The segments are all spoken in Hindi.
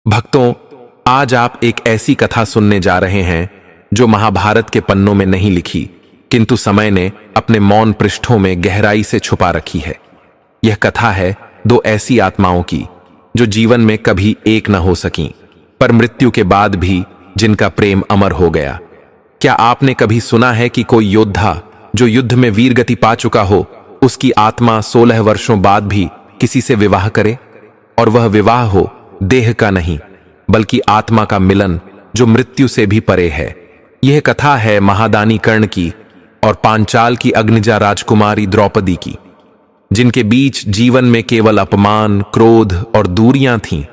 भक्तों, आज आप एक ऐसी कथा सुनने जा रहे हैं जो महाभारत के पन्नों में नहीं लिखी, किंतु समय ने अपने मौन पृष्ठों में गहराई से छुपा रखी है। यह कथा है दो ऐसी आत्माओं की जो जीवन में कभी एक न हो सकीं, पर मृत्यु के बाद भी जिनका प्रेम अमर हो गया। क्या आपने कभी सुना है कि कोई योद्धा जो युद्ध में वीरगति पा चुका हो, उसकी आत्मा 16 वर्षों बाद भी किसी से विवाह करे, और वह विवाह हो देह का नहीं बल्कि आत्मा का मिलन जो मृत्यु से भी परे है। यह कथा है महादानी कर्ण की और पांचाल की अग्निजा राजकुमारी द्रौपदी की, जिनके बीच जीवन में केवल अपमान, क्रोध और दूरियां थीं,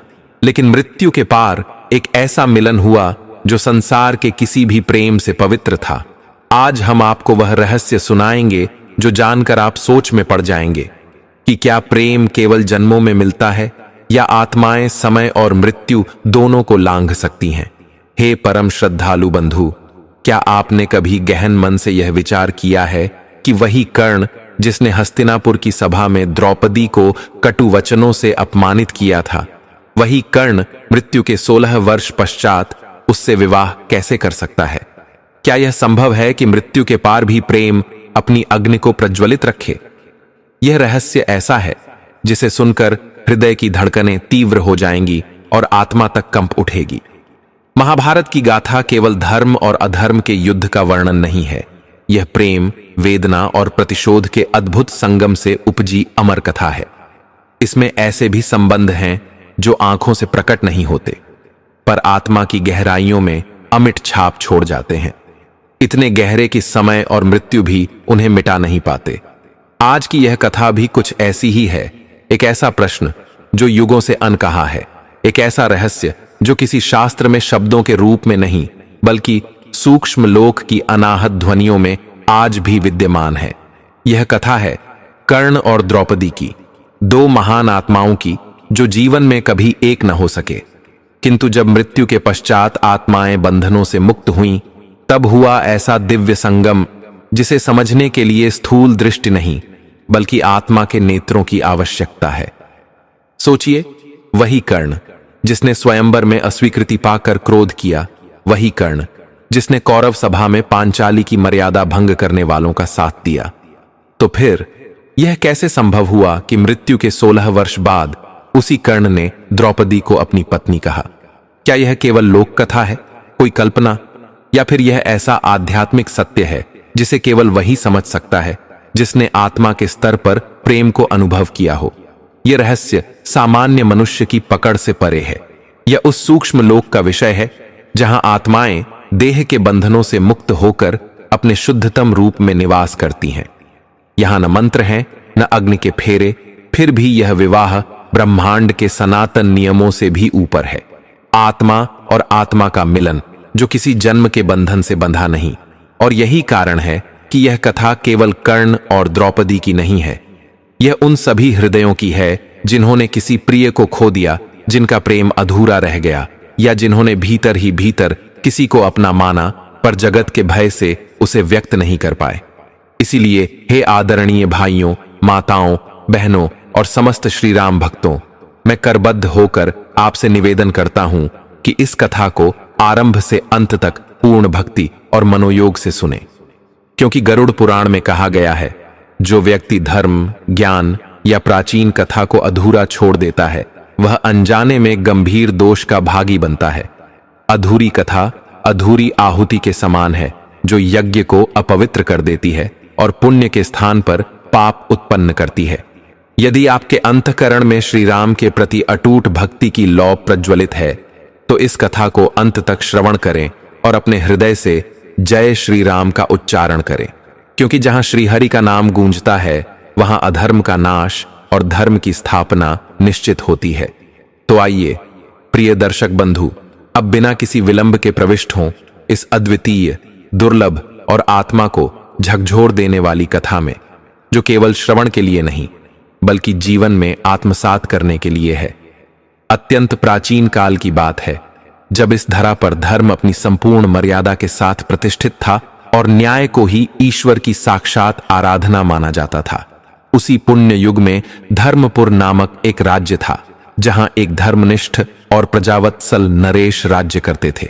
लेकिन मृत्यु के पार एक ऐसा मिलन हुआ जो संसार के किसी भी प्रेम से पवित्र था। आज हम आपको वह रहस्य सुनाएंगे जो जानकर आप सोच में पड़ जाएंगे कि क्या प्रेम केवल जन्मों में मिलता है या आत्माएं समय और मृत्यु दोनों को लांघ सकती हैं। हे परम श्रद्धालु बंधु, क्या आपने कभी गहन मन से यह विचार किया है कि वही कर्ण जिसने हस्तिनापुर की सभा में द्रौपदी को कटु वचनों से अपमानित किया था, वही कर्ण मृत्यु के 16 वर्ष पश्चात उससे विवाह कैसे कर सकता है? क्या यह संभव है कि मृत्यु के पार भी प्रेम अपनी अग्नि को प्रज्वलित रखे? यह रहस्य ऐसा है जिसे सुनकर हृदय की धड़कनें तीव्र हो जाएंगी और आत्मा तक कंप उठेगी। महाभारत की गाथा केवल धर्म और अधर्म के युद्ध का वर्णन नहीं है। यह प्रेम, वेदना और प्रतिशोध के अद्भुत संगम से उपजी अमर कथा है। इसमें ऐसे भी संबंध हैं जो आंखों से प्रकट नहीं होते, पर आत्मा की गहराइयों में अमिट छाप छोड़ जाते हैं, इतने गहरे कि समय और मृत्यु भी उन्हें मिटा नहीं पाते। आज की यह कथा भी कुछ ऐसी ही है। एक ऐसा प्रश्न जो युगों से अनकहा है, एक ऐसा रहस्य जो किसी शास्त्र में शब्दों के रूप में नहीं बल्कि सूक्ष्म लोक की अनाहत ध्वनियों में आज भी विद्यमान है। यह कथा है कर्ण और द्रौपदी की, दो महान आत्माओं की जो जीवन में कभी एक न हो सके, किंतु जब मृत्यु के पश्चात आत्माएं बंधनों से मुक्त हुईं, तब हुआ ऐसा दिव्य संगम जिसे समझने के लिए स्थूल दृष्टि नहीं बल्कि आत्मा के नेत्रों की आवश्यकता है। सोचिए, वही कर्ण जिसने स्वयंवर में अस्वीकृति पाकर क्रोध किया, वही कर्ण जिसने कौरव सभा में पांचाली की मर्यादा भंग करने वालों का साथ दिया, तो फिर यह कैसे संभव हुआ कि मृत्यु के 16 वर्ष बाद उसी कर्ण ने द्रौपदी को अपनी पत्नी कहा? क्या यह केवल लोक कथा है, कोई कल्पना, या फिर यह ऐसा आध्यात्मिक सत्य है जिसे केवल वही समझ सकता है जिसने आत्मा के स्तर पर प्रेम को अनुभव किया हो? यह रहस्य सामान्य मनुष्य की पकड़ से परे है। यह उस सूक्ष्म लोक का विषय है जहां आत्माएं देह के बंधनों से मुक्त होकर अपने शुद्धतम रूप में निवास करती हैं। यहां न मंत्र हैं, न अग्नि के फेरे, फिर भी यह विवाह ब्रह्मांड के सनातन नियमों से भी ऊपर है। आत्मा और आत्मा का मिलन जो किसी जन्म के बंधन से बंधा नहीं। और यही कारण है कि यह कथा केवल कर्ण और द्रौपदी की नहीं है। यह उन सभी हृदयों की है जिन्होंने किसी प्रिय को खो दिया, जिनका प्रेम अधूरा रह गया, या जिन्होंने भीतर ही भीतर किसी को अपना माना पर जगत के भय से उसे व्यक्त नहीं कर पाए। इसीलिए हे आदरणीय भाइयों, माताओं, बहनों और समस्त श्री राम भक्तों, मैं करबद्ध होकर आपसे निवेदन करता हूं कि इस कथा को आरंभ से अंत तक पूर्ण भक्ति और मनोयोग से सुने, क्योंकि गरुड़ पुराण में कहा गया है, जो व्यक्ति धर्म, ज्ञान या प्राचीन कथा को अधूरा छोड़ देता है, वह अनजाने में गंभीर दोष का भागी बनता है। अधूरी कथा अधूरी आहुति के समान है, जो यज्ञ को अपवित्र कर देती है और पुण्य के स्थान पर पाप उत्पन्न करती है। यदि आपके अंतःकरण में श्री राम के प्रति अटूट भक्ति की लौ प्रज्वलित है, तो इस कथा को अंत तक श्रवण करें और अपने हृदय से जय श्री राम का उच्चारण करें, क्योंकि जहां श्रीहरि का नाम गूंजता है वहां अधर्म का नाश और धर्म की स्थापना निश्चित होती है। तो आइए प्रिय दर्शक बंधु, अब बिना किसी विलंब के प्रविष्ट हों इस अद्वितीय, दुर्लभ और आत्मा को झकझोर देने वाली कथा में, जो केवल श्रवण के लिए नहीं बल्कि जीवन में आत्मसात करने के लिए है। अत्यंत प्राचीन काल की बात है, जब इस धरा पर धर्म अपनी संपूर्ण मर्यादा के साथ प्रतिष्ठित था और न्याय को ही ईश्वर की साक्षात आराधना माना जाता था। उसी पुण्य युग में धर्मपुर नामक एक राज्य था, जहां एक धर्मनिष्ठ और प्रजावत्सल नरेश राज्य करते थे।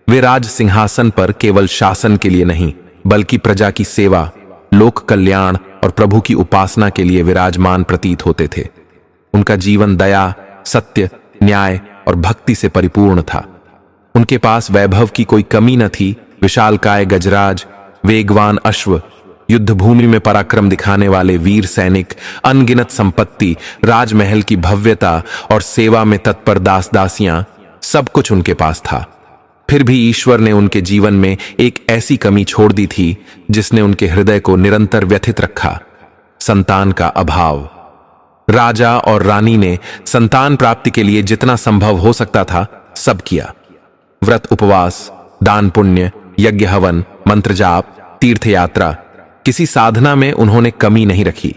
वे राज सिंहासन पर केवल शासन के लिए नहीं, बल्कि प्रजा की सेवा, लोक कल्याण और प्रभु की उपासना के लिए विराजमान प्रतीत होते थे। उनका जीवन दया, सत्य, न्याय और भक्ति से परिपूर्ण था। उनके पास वैभव की कोई कमी न थी। विशालकाय गजराज, वेगवान अश्व, युद्ध भूमि में पराक्रम दिखाने वाले वीर सैनिक, अनगिनत संपत्ति, राजमहल की भव्यता और सेवा में तत्पर दास दासियां, सब कुछ उनके पास था। फिर भी ईश्वर ने उनके जीवन में एक ऐसी कमी छोड़ दी थी जिसने उनके हृदय को निरंतर व्यथित रखा: संतान का अभाव। राजा और रानी ने संतान प्राप्ति के लिए जितना संभव हो सकता था सब किया। व्रत, उपवास, दान पुण्य, यज्ञ हवन, मंत्र जाप, तीर्थ यात्रा, किसी साधना में उन्होंने कमी नहीं रखी।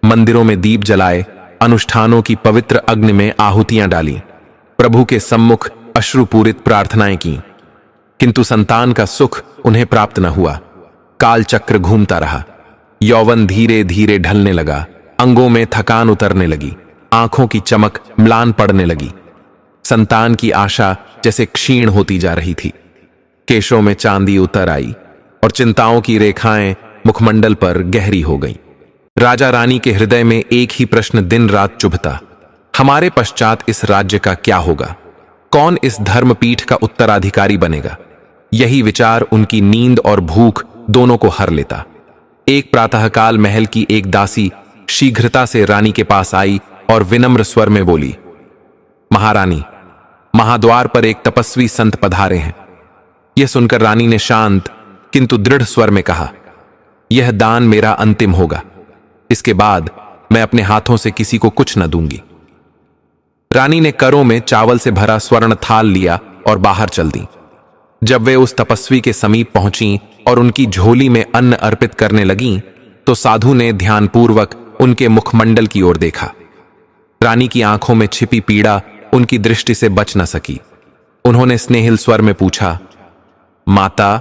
मंदिरों में दीप जलाए, अनुष्ठानों की पवित्र अग्नि में आहुतियां डाली, प्रभु के सम्मुख अश्रुपूरित प्रार्थनाएं की, किंतु संतान का सुख उन्हें प्राप्त न हुआ। काल चक्र घूमता रहा। यौवन धीरे धीरे ढलने लगा, अंगों में थकान उतरने लगी, आंखों की चमक म्लान पड़ने लगी। संतान की आशा जैसे क्षीण होती जा रही थी। केशों में चांदी उतर आई और चिंताओं की रेखाएं मुखमंडल पर गहरी हो गईं। राजा रानी के हृदय में एक ही प्रश्न दिन रात चुभता: हमारे पश्चात इस राज्य का क्या होगा? कौन इस धर्मपीठ का उत्तराधिकारी बनेगा? यही विचार उनकी नींद और भूख दोनों को हर लेता। एक प्रातःकाल महल की एक दासी शीघ्रता से रानी के पास आई और विनम्र स्वर में बोली: महारानी, महाद्वार पर एक तपस्वी संत पधारे हैं। यह सुनकर रानी ने शांत किंतु दृढ़ स्वर में कहा: यह दान मेरा अंतिम होगा। इसके बाद मैं अपने हाथों से किसी को कुछ न दूंगी। रानी ने करों में चावल से भरा स्वर्ण थाल लिया और बाहर चल दी। जब वे उस तपस्वी के समीप पहुंची और उनकी झोली में अन्न अर्पित करने लगीं, तो साधु ने ध्यानपूर्वक उनके मुखमंडल की ओर देखा। रानी की आंखों में छिपी पीड़ा उनकी दृष्टि से बच न सकी। उन्होंने स्नेहिल स्वर में पूछा: माता,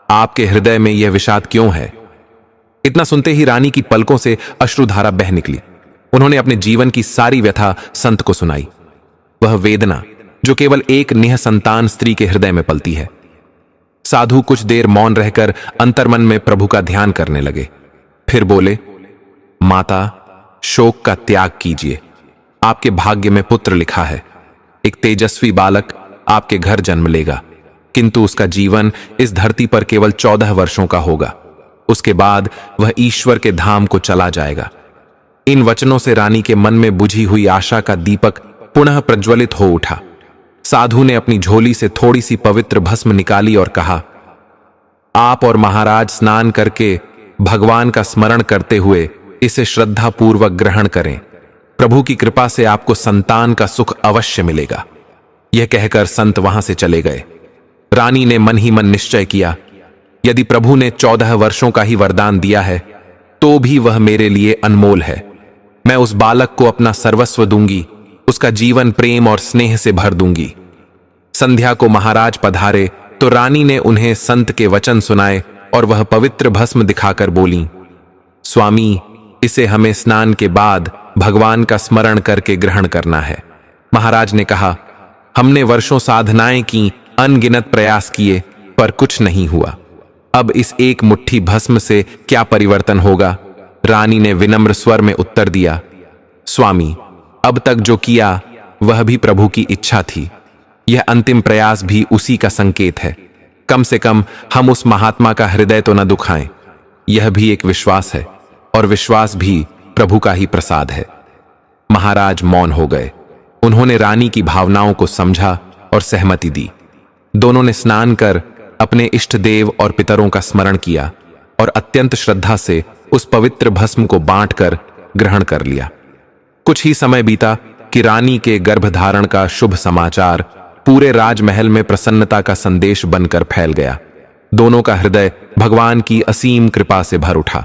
आपके हृदय में यह विषाद क्यों है? इतना सुनते ही रानी की पलकों से अश्रुधारा बह निकली। उन्होंने अपने जीवन की सारी व्यथा संत को सुनाई। वह वेदना जो केवल एक निःसंतान स्त्री के हृदय में पलती है। साधु कुछ देर मौन रहकर अंतर्मन में प्रभु का ध्यान करने लगे। फिर बोले: माता, शोक का त्याग कीजिए। आपके भाग्य में पुत्र लिखा है। एक तेजस्वी बालक आपके घर जन्म लेगा, किंतु उसका जीवन इस धरती पर केवल 14 वर्षों का होगा। उसके बाद वह ईश्वर के धाम को चला जाएगा। इन वचनों से रानी के मन में बुझी हुई आशा का दीपक पुनः प्रज्वलित हो उठा। साधु ने अपनी झोली से थोड़ी सी पवित्र भस्म निकाली और कहा: आप और महाराज स्नान करके भगवान का स्मरण करते हुए इसे श्रद्धापूर्वक ग्रहण करें। प्रभु की कृपा से आपको संतान का सुख अवश्य मिलेगा। यह कहकर संत वहां से चले गए। रानी ने मन ही मन निश्चय किया, यदि प्रभु ने 14 वर्षों का ही वरदान दिया है तो भी वह मेरे लिए अनमोल है। मैं उस बालक को अपना सर्वस्व दूंगी, उसका जीवन प्रेम और स्नेह से भर दूंगी। संध्या को महाराज पधारे तो रानी ने उन्हें संत के वचन सुनाए और वह पवित्र भस्म दिखाकर बोली: स्वामी, इसे हमें स्नान के बाद भगवान का स्मरण करके ग्रहण करना है। महाराज ने कहा: हमने वर्षों साधनाएं की, अनगिनत प्रयास किए, पर कुछ नहीं हुआ। अब इस एक मुट्ठी भस्म से क्या परिवर्तन होगा? रानी ने विनम्र स्वर में उत्तर दिया: स्वामी, अब तक जो किया वह भी प्रभु की इच्छा थी। यह अंतिम प्रयास भी उसी का संकेत है। कम से कम हम उस महात्मा का हृदय तो न दुखाएं। यह भी एक विश्वास है, और विश्वास भी प्रभु का ही प्रसाद है। महाराज मौन हो गए। उन्होंने रानी की भावनाओं को समझा और सहमति दी। दोनों ने स्नान कर अपने इष्ट देव और पितरों का स्मरण किया और अत्यंत श्रद्धा से उस पवित्र भस्म को बांटकर ग्रहण कर लिया। कुछ ही समय बीता कि रानी के गर्भधारण का शुभ समाचार पूरे राजमहल में प्रसन्नता का संदेश बनकर फैल गया। दोनों का हृदय भगवान की असीम कृपा से भर उठा।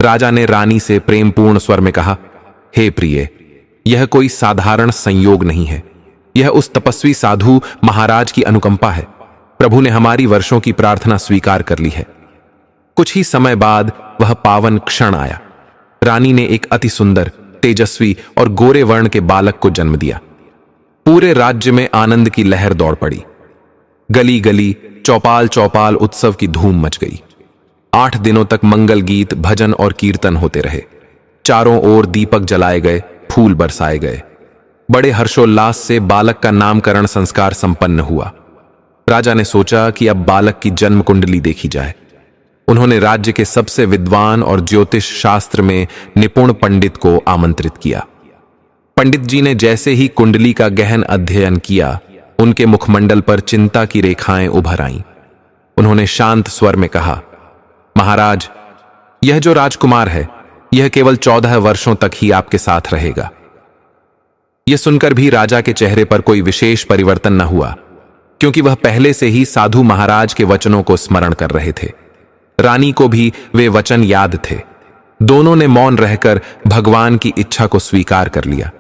राजा ने रानी से प्रेमपूर्ण स्वर में कहा: हे प्रिय, यह कोई साधारण संयोग नहीं है। यह उस तपस्वी साधु महाराज की अनुकंपा है। प्रभु ने हमारी वर्षों की प्रार्थना स्वीकार कर ली है। कुछ ही समय बाद वह पावन क्षण आया। रानी ने एक अति सुंदर तेजस्वी और गोरे वर्ण के बालक को जन्म दिया। पूरे राज्य में आनंद की लहर दौड़ पड़ी। गली गली चौपाल चौपाल उत्सव की धूम मच गई। 8 दिनों तक मंगल गीत, भजन और कीर्तन होते रहे। चारों ओर दीपक जलाए गए, फूल बरसाए गए। बड़े हर्षोल्लास से बालक का नामकरण संस्कार संपन्न हुआ। राजा ने सोचा कि अब बालक की जन्म कुंडली देखी जाए। उन्होंने राज्य के सबसे विद्वान और ज्योतिष शास्त्र में निपुण पंडित को आमंत्रित किया। पंडित जी ने जैसे ही कुंडली का गहन अध्ययन किया, उनके मुखमंडल पर चिंता की रेखाएं उभर आईं। उन्होंने शांत स्वर में कहा, महाराज, यह जो राजकुमार है, यह केवल 14 वर्षों तक ही आपके साथ रहेगा। यह सुनकर भी राजा के चेहरे पर कोई विशेष परिवर्तन न हुआ, क्योंकि वह पहले से ही साधु महाराज के वचनों को स्मरण कर रहे थे। रानी को भी वे वचन याद थे। दोनों ने मौन रहकर भगवान की इच्छा को स्वीकार कर लिया।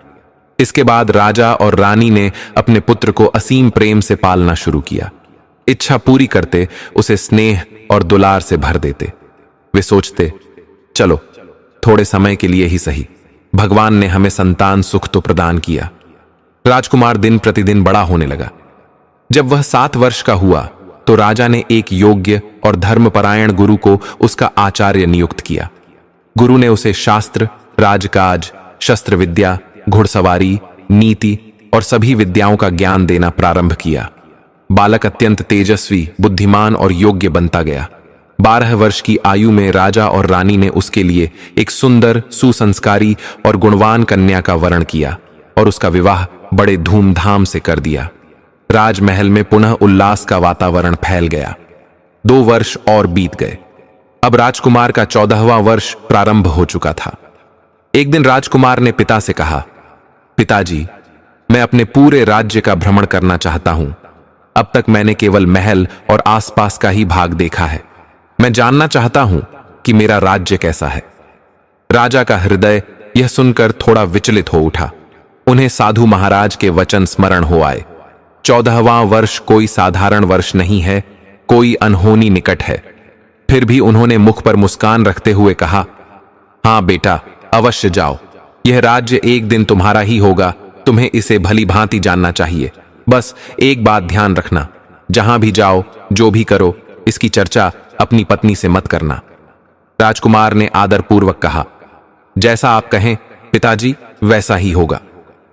इसके बाद राजा और रानी ने अपने पुत्र को असीम प्रेम से पालना शुरू किया। इच्छा पूरी करते उसे स्नेह और दुलार से भर देते। वे सोचते, चलो थोड़े समय के लिए ही सही, भगवान ने हमें संतान सुख तो प्रदान किया। राजकुमार दिन प्रतिदिन बड़ा होने लगा। जब वह 7 वर्ष का हुआ तो राजा ने एक योग्य और धर्मपरायण गुरु को उसका आचार्य नियुक्त किया। गुरु ने उसे शास्त्र, राजकाज, शस्त्र विद्या, घुड़सवारी, नीति और सभी विद्याओं का ज्ञान देना प्रारंभ किया। बालक अत्यंत तेजस्वी, बुद्धिमान और योग्य बनता गया। 12 वर्ष की आयु में राजा और रानी ने उसके लिए एक सुंदर, सुसंस्कारी और गुणवान कन्या का वरण किया और उसका विवाह बड़े धूमधाम से कर दिया। राजमहल में पुनः उल्लास का वातावरण फैल गया। 2 वर्ष और बीत गए। अब राजकुमार का 14वां वर्ष प्रारंभ हो चुका था। एक दिन राजकुमार ने पिता से कहा, पिताजी, मैं अपने पूरे राज्य का भ्रमण करना चाहता हूं। अब तक मैंने केवल महल और आसपास का ही भाग देखा है। मैं जानना चाहता हूं कि मेरा राज्य कैसा है। राजा का हृदय यह सुनकर थोड़ा विचलित हो उठा। उन्हें साधु महाराज के वचन स्मरण हो आए। 14वां वर्ष कोई साधारण वर्ष नहीं है, कोई अनहोनी निकट है। फिर भी उन्होंने मुख पर मुस्कान रखते हुए कहा, हां बेटा, अवश्य जाओ। यह राज्य एक दिन तुम्हारा ही होगा। तुम्हें इसे भली भांति जानना चाहिए। बस एक बात ध्यान रखना, जहां भी जाओ, जो भी करो, इसकी चर्चा अपनी पत्नी से मत करना। राजकुमार ने आदरपूर्वक कहा, जैसा आप कहें पिताजी, वैसा ही होगा।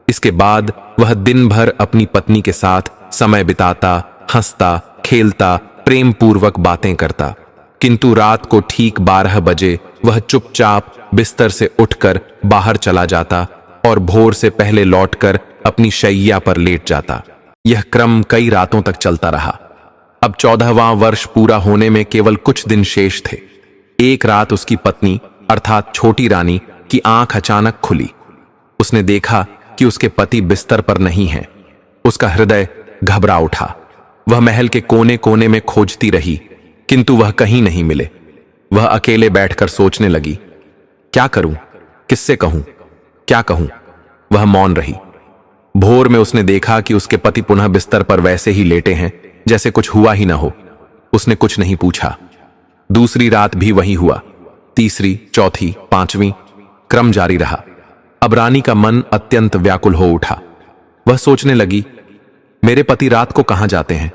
इसके बाद वह दिन भर अपनी पत्नी के साथ समय बिताता, हंसता, खेलता, प्रेम पूर्वक बातें करता। किंतु रात को ठीक 12 बजे वह चुपचाप बिस्तर से उठकर बाहर चला जाता और भोर से पहले लौटकर अपनी शैय्या पर लेट जाता। यह क्रम कई रातों तक चलता रहा। अब 14वां वर्ष पूरा होने में केवल कुछ दिन शेष थे। एक रात उसकी पत्नी अर्थात छोटी रानी की आंख अचानक खुली। उसने देखा कि उसके पति बिस्तर पर नहीं हैं। उसका हृदय घबरा उठा। वह महल के कोने कोने में खोजती रही, किंतु वह कहीं नहीं मिले। वह अकेले बैठकर सोचने लगी, क्या करूं, किससे कहूं, क्या कहूं। वह मौन रही। भोर में उसने देखा कि उसके पति पुनः बिस्तर पर वैसे ही लेटे हैं, जैसे कुछ हुआ ही ना हो। उसने कुछ नहीं पूछा। दूसरी रात भी वही हुआ। तीसरी, चौथी, 5वीं, क्रम जारी रहा। अब रानी का मन अत्यंत व्याकुल हो उठा। वह सोचने लगी, मेरे पति रात को कहां जाते हैं,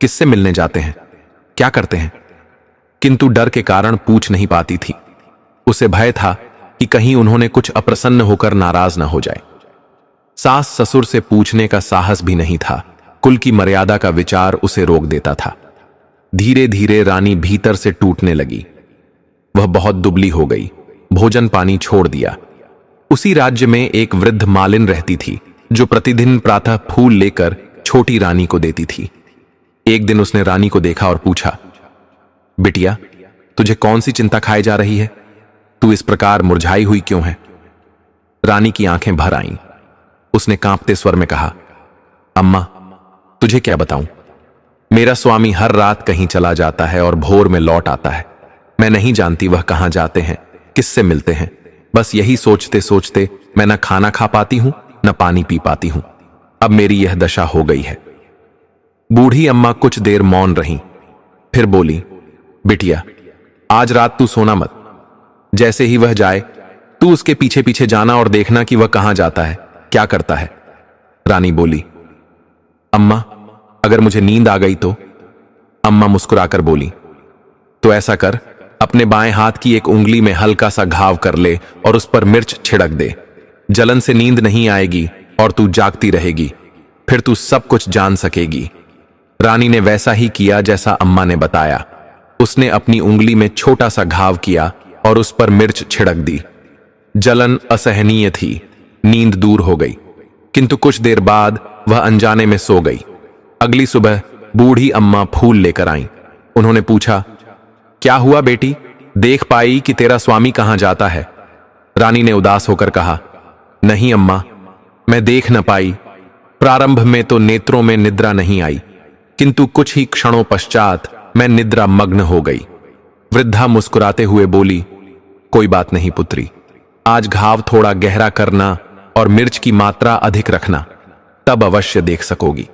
किससे मिलने जाते हैं, क्या करते हैं। किंतु डर के कारण पूछ नहीं पाती थी। उसे भय था कि कहीं उन्होंने कुछ अप्रसन्न होकर नाराज न हो जाए। सास ससुर से पूछने का साहस भी नहीं था। कुल की मर्यादा का विचार उसे रोक देता था। धीरे धीरे रानी भीतर से टूटने लगी। वह बहुत दुबली हो गई, भोजन पानी छोड़ दिया। उसी राज्य में एक वृद्ध मालिन रहती थी, जो प्रतिदिन प्रातः फूल लेकर छोटी रानी को देती थी। एक दिन उसने रानी को देखा और पूछा, बिटिया, तुझे कौन सी चिंता खाई जा रही है? तू इस प्रकार मुरझाई हुई क्यों है? रानी की आंखें भर आईं। उसने कांपते स्वर में कहा, अम्मा, तुझे क्या बताऊं? मेरा स्वामी हर रात कहीं चला जाता है और भोर में लौट आता है। मैं नहीं जानती वह कहां जाते हैं, किससे मिलते हैं। बस यही सोचते सोचते मैं न खाना खा पाती हूं, न पानी पी पाती हूं। अब मेरी यह दशा हो गई है। बूढ़ी अम्मा कुछ देर मौन रहीं, फिर बोली, बिटिया, आज रात तू सोना मत। जैसे ही वह जाए, तू उसके पीछे पीछे जाना और देखना कि वह कहां जाता है, क्या करता है। रानी बोली, अम्मा अगर मुझे नींद आ गई तो? अम्मा मुस्कुराकर बोली, तो ऐसा कर, अपने बाएं हाथ की एक उंगली में हल्का सा घाव कर ले और उस पर मिर्च छिड़क दे। जलन से नींद नहीं आएगी और तू जागती रहेगी, फिर तू सब कुछ जान सकेगी। रानी ने वैसा ही किया जैसा अम्मा ने बताया। उसने अपनी उंगली में छोटा सा घाव किया और उस पर मिर्च छिड़क दी। जलन असहनीय थी, नींद दूर हो गई, किंतु कुछ देर बाद वह अनजाने में सो गई। अगली सुबह बूढ़ी अम्मा फूल लेकर आईं। उन्होंने पूछा, क्या हुआ बेटी, देख पाई कि तेरा स्वामी कहां जाता है? रानी ने उदास होकर कहा, नहीं अम्मा, मैं देख न पाई। प्रारंभ में तो नेत्रों में निद्रा नहीं आई, किंतु कुछ ही क्षणों पश्चात मैं निद्रा मग्न हो गई। वृद्धा मुस्कुराते हुए बोली, कोई बात नहीं पुत्री, आज घाव थोड़ा गहरा करना और मिर्च की मात्रा अधिक रखना, तब अवश्य देख सकोगी।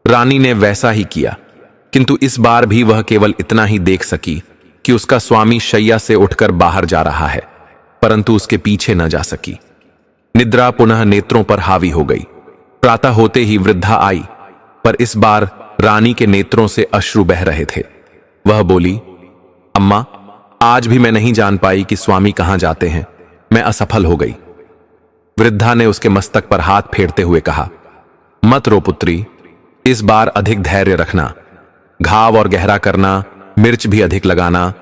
रानी ने वैसा ही किया, किंतु इस बार भी वह केवल इतना ही देख सकी कि उसका स्वामी शैया से उठकर बाहर जा रहा है, परंतु उसके पीछे न जा सकी। निद्रा पुनः नेत्रों पर हावी हो गई। प्रातः होते ही वृद्धा आई, पर इस बार रानी के नेत्रों से अश्रु बह रहे थे। वह बोली, अम्मा आज भी मैं नहीं जान पाई कि स्वामी कहां जाते हैं, मैं असफल हो गई। वृद्धा ने उसके मस्तक पर हाथ फेरते हुए कहा, मत रो पुत्री, इस बार अधिक धैर्य रखना, घाव और गहरा करना, मिर्च भी अधिक लगाना,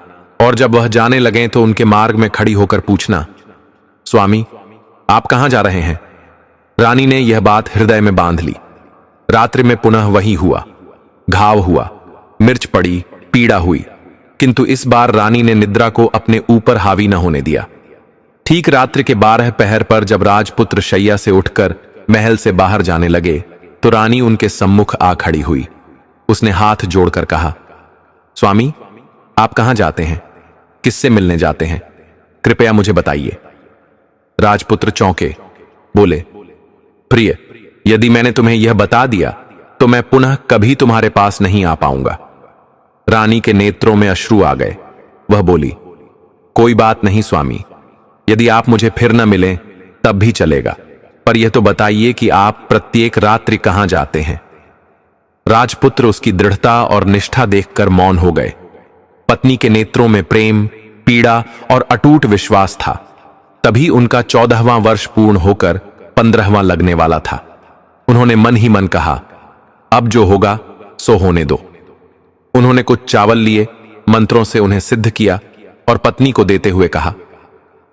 और जब वह जाने लगे तो उनके मार्ग में खड़ी होकर पूछना, स्वामी आप कहां जा रहे हैं? रानी ने यह बात हृदय में बांध ली। रात्रि में पुनः वही हुआ, घाव हुआ, मिर्च पड़ी, पीड़ा हुई, किंतु इस बार रानी ने निद्रा को अपने ऊपर हावी न होने दिया। ठीक रात्रि के 12 पहर पर जब राजपुत्र शैया से उठकर महल से बाहर जाने लगे तो रानी उनके सम्मुख आ खड़ी हुई। उसने हाथ जोड़कर कहा, स्वामी आप कहां जाते हैं, किससे मिलने जाते हैं, कृपया मुझे बताइए। राजपुत्र चौंके, बोले, प्रिय, यदि मैंने तुम्हें यह बता दिया तो मैं पुनः कभी तुम्हारे पास नहीं आ पाऊंगा। रानी के नेत्रों में अश्रु आ गए। वह बोली, कोई बात नहीं स्वामी, यदि आप मुझे फिर न मिलें तब भी चलेगा, पर यह तो बताइए कि आप प्रत्येक रात्रि कहां जाते हैं। राजपुत्र उसकी दृढ़ता और निष्ठा देखकर मौन हो गए। पत्नी के नेत्रों में प्रेम, पीड़ा और अटूट विश्वास था। तभी उनका 14वां वर्ष पूर्ण होकर 15वां लगने वाला था। उन्होंने मन ही मन कहा, अब जो होगा सो होने दो। उन्होंने कुछ चावल लिए, मंत्रों से उन्हें सिद्ध किया और पत्नी को देते हुए कहा,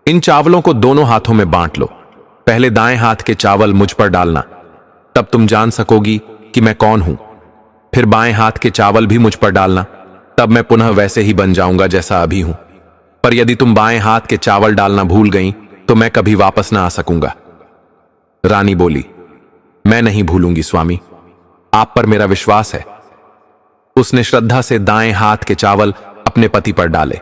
इन चावलों को दोनों हाथों में बांट लो। पहले दाएं हाथ के चावल मुझ पर डालना, तब तुम जान सकोगी कि मैं कौन हूं। फिर बाएं हाथ के चावल भी मुझ पर डालना, तब मैं पुनः वैसे ही बन जाऊंगा जैसा अभी हूं। पर यदि तुम बाएं हाथ के चावल डालना भूल गई तो मैं कभी वापस ना आ सकूंगा। रानी बोली, मैं नहीं भूलूंगी स्वामी, आप पर मेरा विश्वास है। उसने श्रद्धा से दाएं हाथ के चावल अपने पति पर डाले।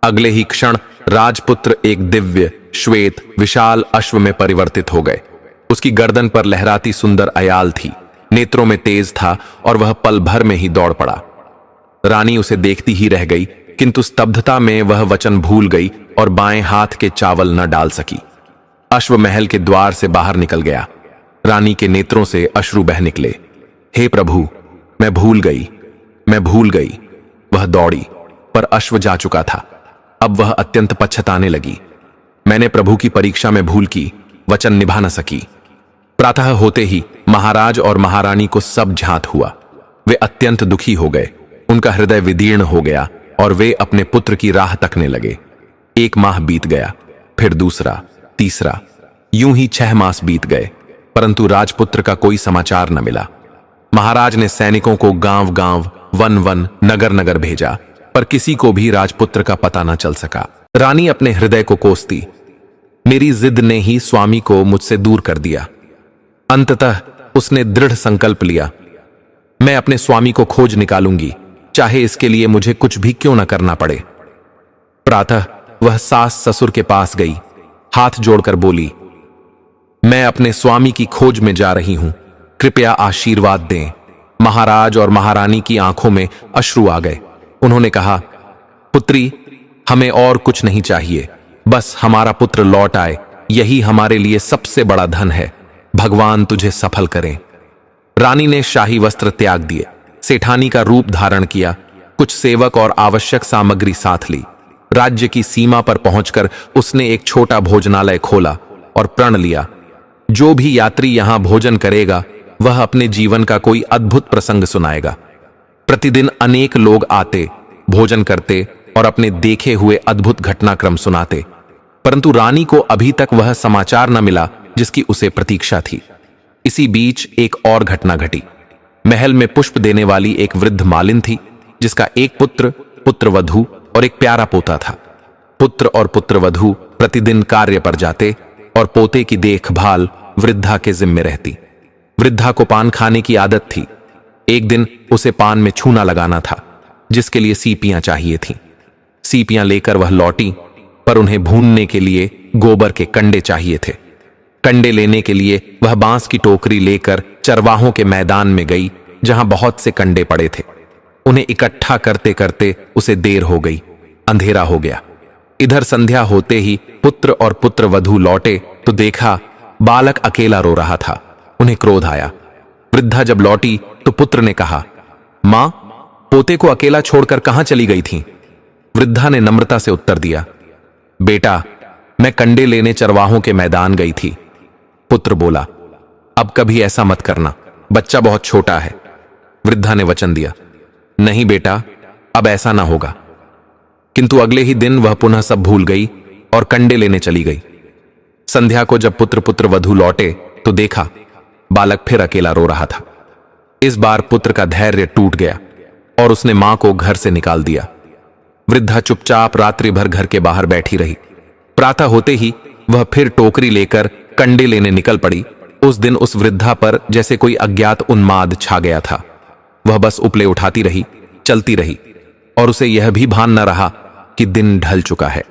अगले ही क्षण राजपुत्र एक दिव्य, श्वेत, विशाल अश्व में परिवर्तित हो गए। उसकी गर्दन पर लहराती सुंदर अयाल थी, नेत्रों में तेज था और वह पल भर में ही दौड़ पड़ा। रानी उसे देखती ही रह गई, किंतु स्तब्धता में वह वचन भूल गई और बाएं हाथ के चावल न डाल सकी। अश्व महल के द्वार से बाहर निकल गया। रानी के नेत्रों से अश्रु बह निकले। हे प्रभु, मैं भूल गई, मैं भूल गई। वह दौड़ी, पर अश्व जा चुका था। अब वह अत्यंत पछताने लगी। मैंने प्रभु की परीक्षा में भूल की, वचन निभा न सकी। प्रातः होते ही महाराज और महारानी को सब ज्ञात हुआ। वे अत्यंत दुखी हो गए। उनका हृदय विदीर्ण हो गया और वे अपने पुत्र की राह तकने लगे। 1 माह बीत गया, फिर दूसरा, तीसरा, यूं ही 6 मास बीत गए, परंतु राजपुत्र का कोई समाचार न मिला। महाराज ने सैनिकों को गांव गांव, वन वन, नगर नगर भेजा, पर किसी को भी राजपुत्र का पता न चल सका। रानी अपने हृदय को कोसती, मेरी जिद ने ही स्वामी को मुझसे दूर कर दिया। अंततः उसने दृढ़ संकल्प लिया, मैं अपने स्वामी को खोज निकालूंगी, चाहे इसके लिए मुझे कुछ भी क्यों न करना पड़े। प्रातः वह सास ससुर के पास गई, हाथ जोड़कर बोली, मैं अपने स्वामी की खोज में जा रही हूं, कृपया आशीर्वाद दें। महाराज और महारानी की आंखों में अश्रु आ गए। उन्होंने कहा, पुत्री, हमें और कुछ नहीं चाहिए, बस हमारा पुत्र लौट आए, यही हमारे लिए सबसे बड़ा धन है। भगवान तुझे सफल करें। रानी ने शाही वस्त्र त्याग दिए, सेठानी का रूप धारण किया, कुछ सेवक और आवश्यक सामग्री साथ ली। राज्य की सीमा पर पहुंचकर उसने एक छोटा भोजनालय खोला और प्रण लिया, जो भी यात्री यहां भोजन करेगा वह अपने जीवन का कोई अद्भुत प्रसंग सुनाएगा। प्रतिदिन अनेक लोग आते, भोजन करते और अपने देखे हुए अद्भुत घटनाक्रम सुनाते, परंतु रानी को अभी तक वह समाचार न मिला जिसकी उसे प्रतीक्षा थी। इसी बीच एक और घटना घटी। महल में पुष्प देने वाली एक वृद्ध मालिन थी, जिसका एक पुत्र, पुत्रवधू और एक प्यारा पोता था। पुत्र और पुत्रवधू प्रतिदिन कार्य पर जाते और पोते की देखभाल वृद्धा के जिम्मे रहती। वृद्धा को पान खाने की आदत थी। एक दिन उसे पान में छूना लगाना था, जिसके लिए सीपियां चाहिए थीं। सीपियां लेकर वह लौटी, पर उन्हें भूनने के लिए गोबर के कंडे चाहिए थे। कंडे लेने के लिए वह बांस की टोकरी लेकर चरवाहों के मैदान में गई, जहां बहुत से कंडे पड़े थे। उन्हें इकट्ठा करते करते उसे देर हो गई, अंधेरा हो गया। इधर संध्या होते ही पुत्र और पुत्रवधू लौटे तो देखा बालक अकेला रो रहा था। उन्हें क्रोध आया। वृद्धा जब लौटी तो पुत्र ने कहा, मां, पोते को अकेला छोड़कर कहां चली गई थी? वृद्धा ने नम्रता से उत्तर दिया, बेटा, मैं कंडे लेने चरवाहों के मैदान गई थी। पुत्र बोला, अब कभी ऐसा मत करना, बच्चा बहुत छोटा है। वृद्धा ने वचन दिया, नहीं बेटा, अब ऐसा ना होगा। किंतु अगले ही दिन वह पुनः सब भूल गई और कंडे लेने चली गई। संध्या को जब पुत्र पुत्रवधू लौटे तो देखा बालक फिर अकेला रो रहा था। इस बार पुत्र का धैर्य टूट गया और उसने मां को घर से निकाल दिया। वृद्धा चुपचाप रात्रि भर घर के बाहर बैठी रही। प्रातः होते ही वह फिर टोकरी लेकर कंडे लेने निकल पड़ी। उस दिन उस वृद्धा पर जैसे कोई अज्ञात उन्माद छा गया था। वह बस उपले उठाती रही, चलती रही, और उसे यह भी भान न रहा कि दिन ढल चुका है।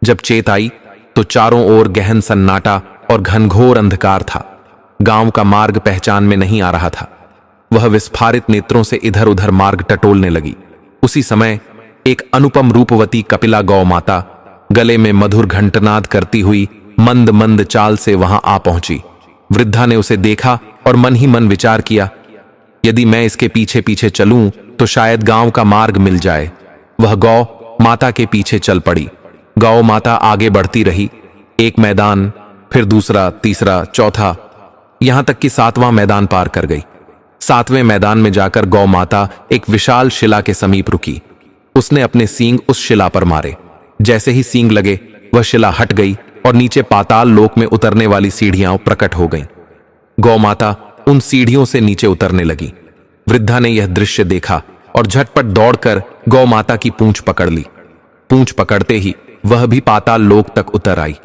जब चेत आई तो चारों ओर गहन सन्नाटा और घनघोर अंधकार था। गांव का मार्ग पहचान में नहीं आ रहा था। वह विस्फारित नेत्रों से इधर उधर मार्ग टटोलने लगी। उसी समय एक अनुपम रूपवती कपिला गौ माता गले में मधुर घंटनाद करती हुई मंद मंद चाल से वहां आ पहुंची। वृद्धा ने उसे देखा और मन ही मन विचार किया, यदि मैं इसके पीछे पीछे चलूं तो शायद गांव का मार्ग मिल जाए। वह गौ माता के पीछे चल पड़ी। गौ माता आगे बढ़ती रही। एक मैदान, फिर दूसरा, तीसरा, चौथा, यहां तक कि 7वां मैदान पार कर गई। 7वें मैदान में जाकर गौ माता एक विशाल शिला के समीप रुकी। उसने अपने सींग उस शिला पर मारे। जैसे ही सींग लगे वह शिला हट गई और नीचे पाताल लोक में उतरने वाली सीढ़ियां प्रकट हो गईं। गौ माता उन सीढ़ियों से नीचे उतरने लगी। वृद्धा ने यह दृश्य देखा और झटपट दौड़कर गौ माता की पूंछ पकड़ ली। पूंछ पकड़ते ही वह भी पाताल लोक तक उतर आई।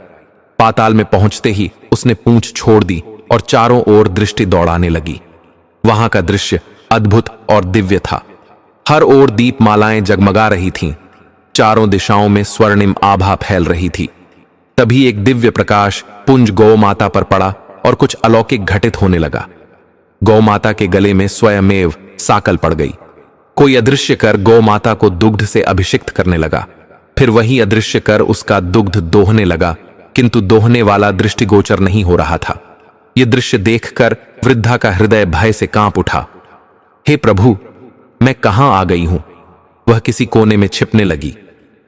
पाताल में पहुंचते ही उसने पूंछ छोड़ दी और चारों ओर दृष्टि दौड़ाने लगी। वहां का दृश्य अद्भुत और दिव्य था। हर ओर दीपमालाएं जगमगा रही थीं। चारों दिशाओं में स्वर्णिम आभा फैल रही थी। तभी एक दिव्य प्रकाश पुंज गौ माता पर पड़ा और कुछ अलौकिक घटित होने लगा। गौ माता के गले में स्वयमेव साकल पड़ गई। कोई अदृश्य कर गौ माता को दुग्ध से अभिषिक्त करने लगा। फिर वही अदृश्य कर उसका दुग्ध दोहने लगा, किंतु दोहने वाला दृष्टिगोचर नहीं हो रहा था। यह दृश्य देखकर वृद्धा का हृदय भय से कांप उठा। हे प्रभु, मैं कहां आ गई हूं? वह किसी कोने में छिपने लगी,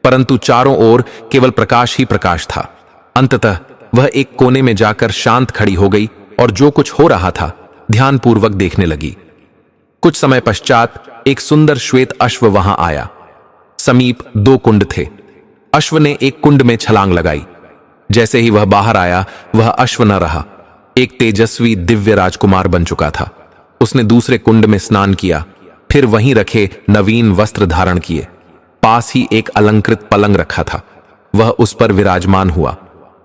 परंतु चारों ओर केवल प्रकाश ही प्रकाश था। अंततः वह एक कोने में जाकर शांत खड़ी हो गई और जो कुछ हो रहा था ध्यानपूर्वक देखने लगी। कुछ समय पश्चात एक सुंदर श्वेत अश्व वहां आया। समीप 2 कुंड थे। अश्व ने एक कुंड में छलांग लगाई। जैसे ही वह बाहर आया वह अश्व न रहा, एक तेजस्वी दिव्य राजकुमार बन चुका था। उसने दूसरे कुंड में स्नान किया, फिर वहीं रखे नवीन वस्त्र धारण किए। पास ही एक अलंकृत पलंग रखा था, वह उस पर विराजमान हुआ।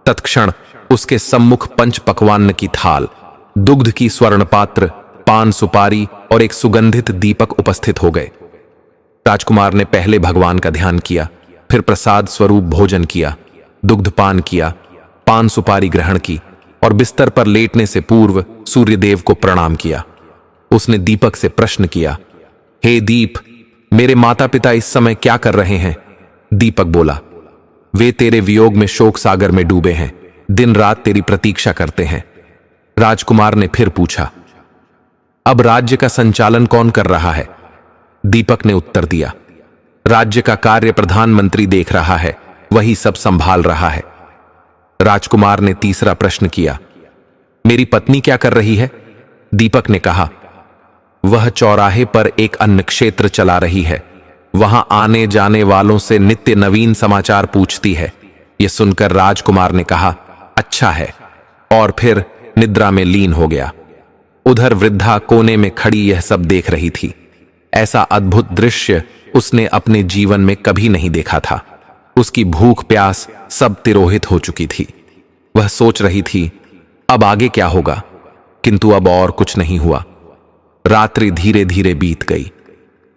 तत्क्षण उसके सम्मुख पंच पकवान की थाल, दुग्ध की स्वर्ण पात्र, पान सुपारी और एक सुगंधित दीपक उपस्थित हो गए। राजकुमार ने पहले भगवान का ध्यान किया, फिर प्रसाद स्वरूप भोजन किया, दुग्धपान किया, पान सुपारी ग्रहण की और बिस्तर पर लेटने से पूर्व सूर्यदेव को प्रणाम किया। उसने दीपक से प्रश्न किया, हे दीप, मेरे माता पिता इस समय क्या कर रहे हैं? दीपक बोला, वे तेरे वियोग में शोक सागर में डूबे हैं, दिन रात तेरी प्रतीक्षा करते हैं। राजकुमार ने फिर पूछा, अब राज्य का संचालन कौन कर रहा है? दीपक ने उत्तर दिया, राज्य का कार्य प्रधानमंत्री देख रहा है, वही सब संभाल रहा है। राजकुमार ने तीसरा प्रश्न किया, मेरी पत्नी क्या कर रही है? दीपक ने कहा, वह चौराहे पर एक अन्न क्षेत्र चला रही है, वहां आने जाने वालों से नित्य नवीन समाचार पूछती है। यह सुनकर राजकुमार ने कहा, अच्छा है, और फिर निद्रा में लीन हो गया। उधर वृद्धा कोने में खड़ी यह सब देख रही थी। ऐसा अद्भुत दृश्य उसने अपने जीवन में कभी नहीं देखा था। उसकी भूख प्यास सब तिरोहित हो चुकी थी। वह सोच रही थी, अब आगे क्या होगा, किंतु अब और कुछ नहीं हुआ। रात्रि धीरे धीरे बीत गई।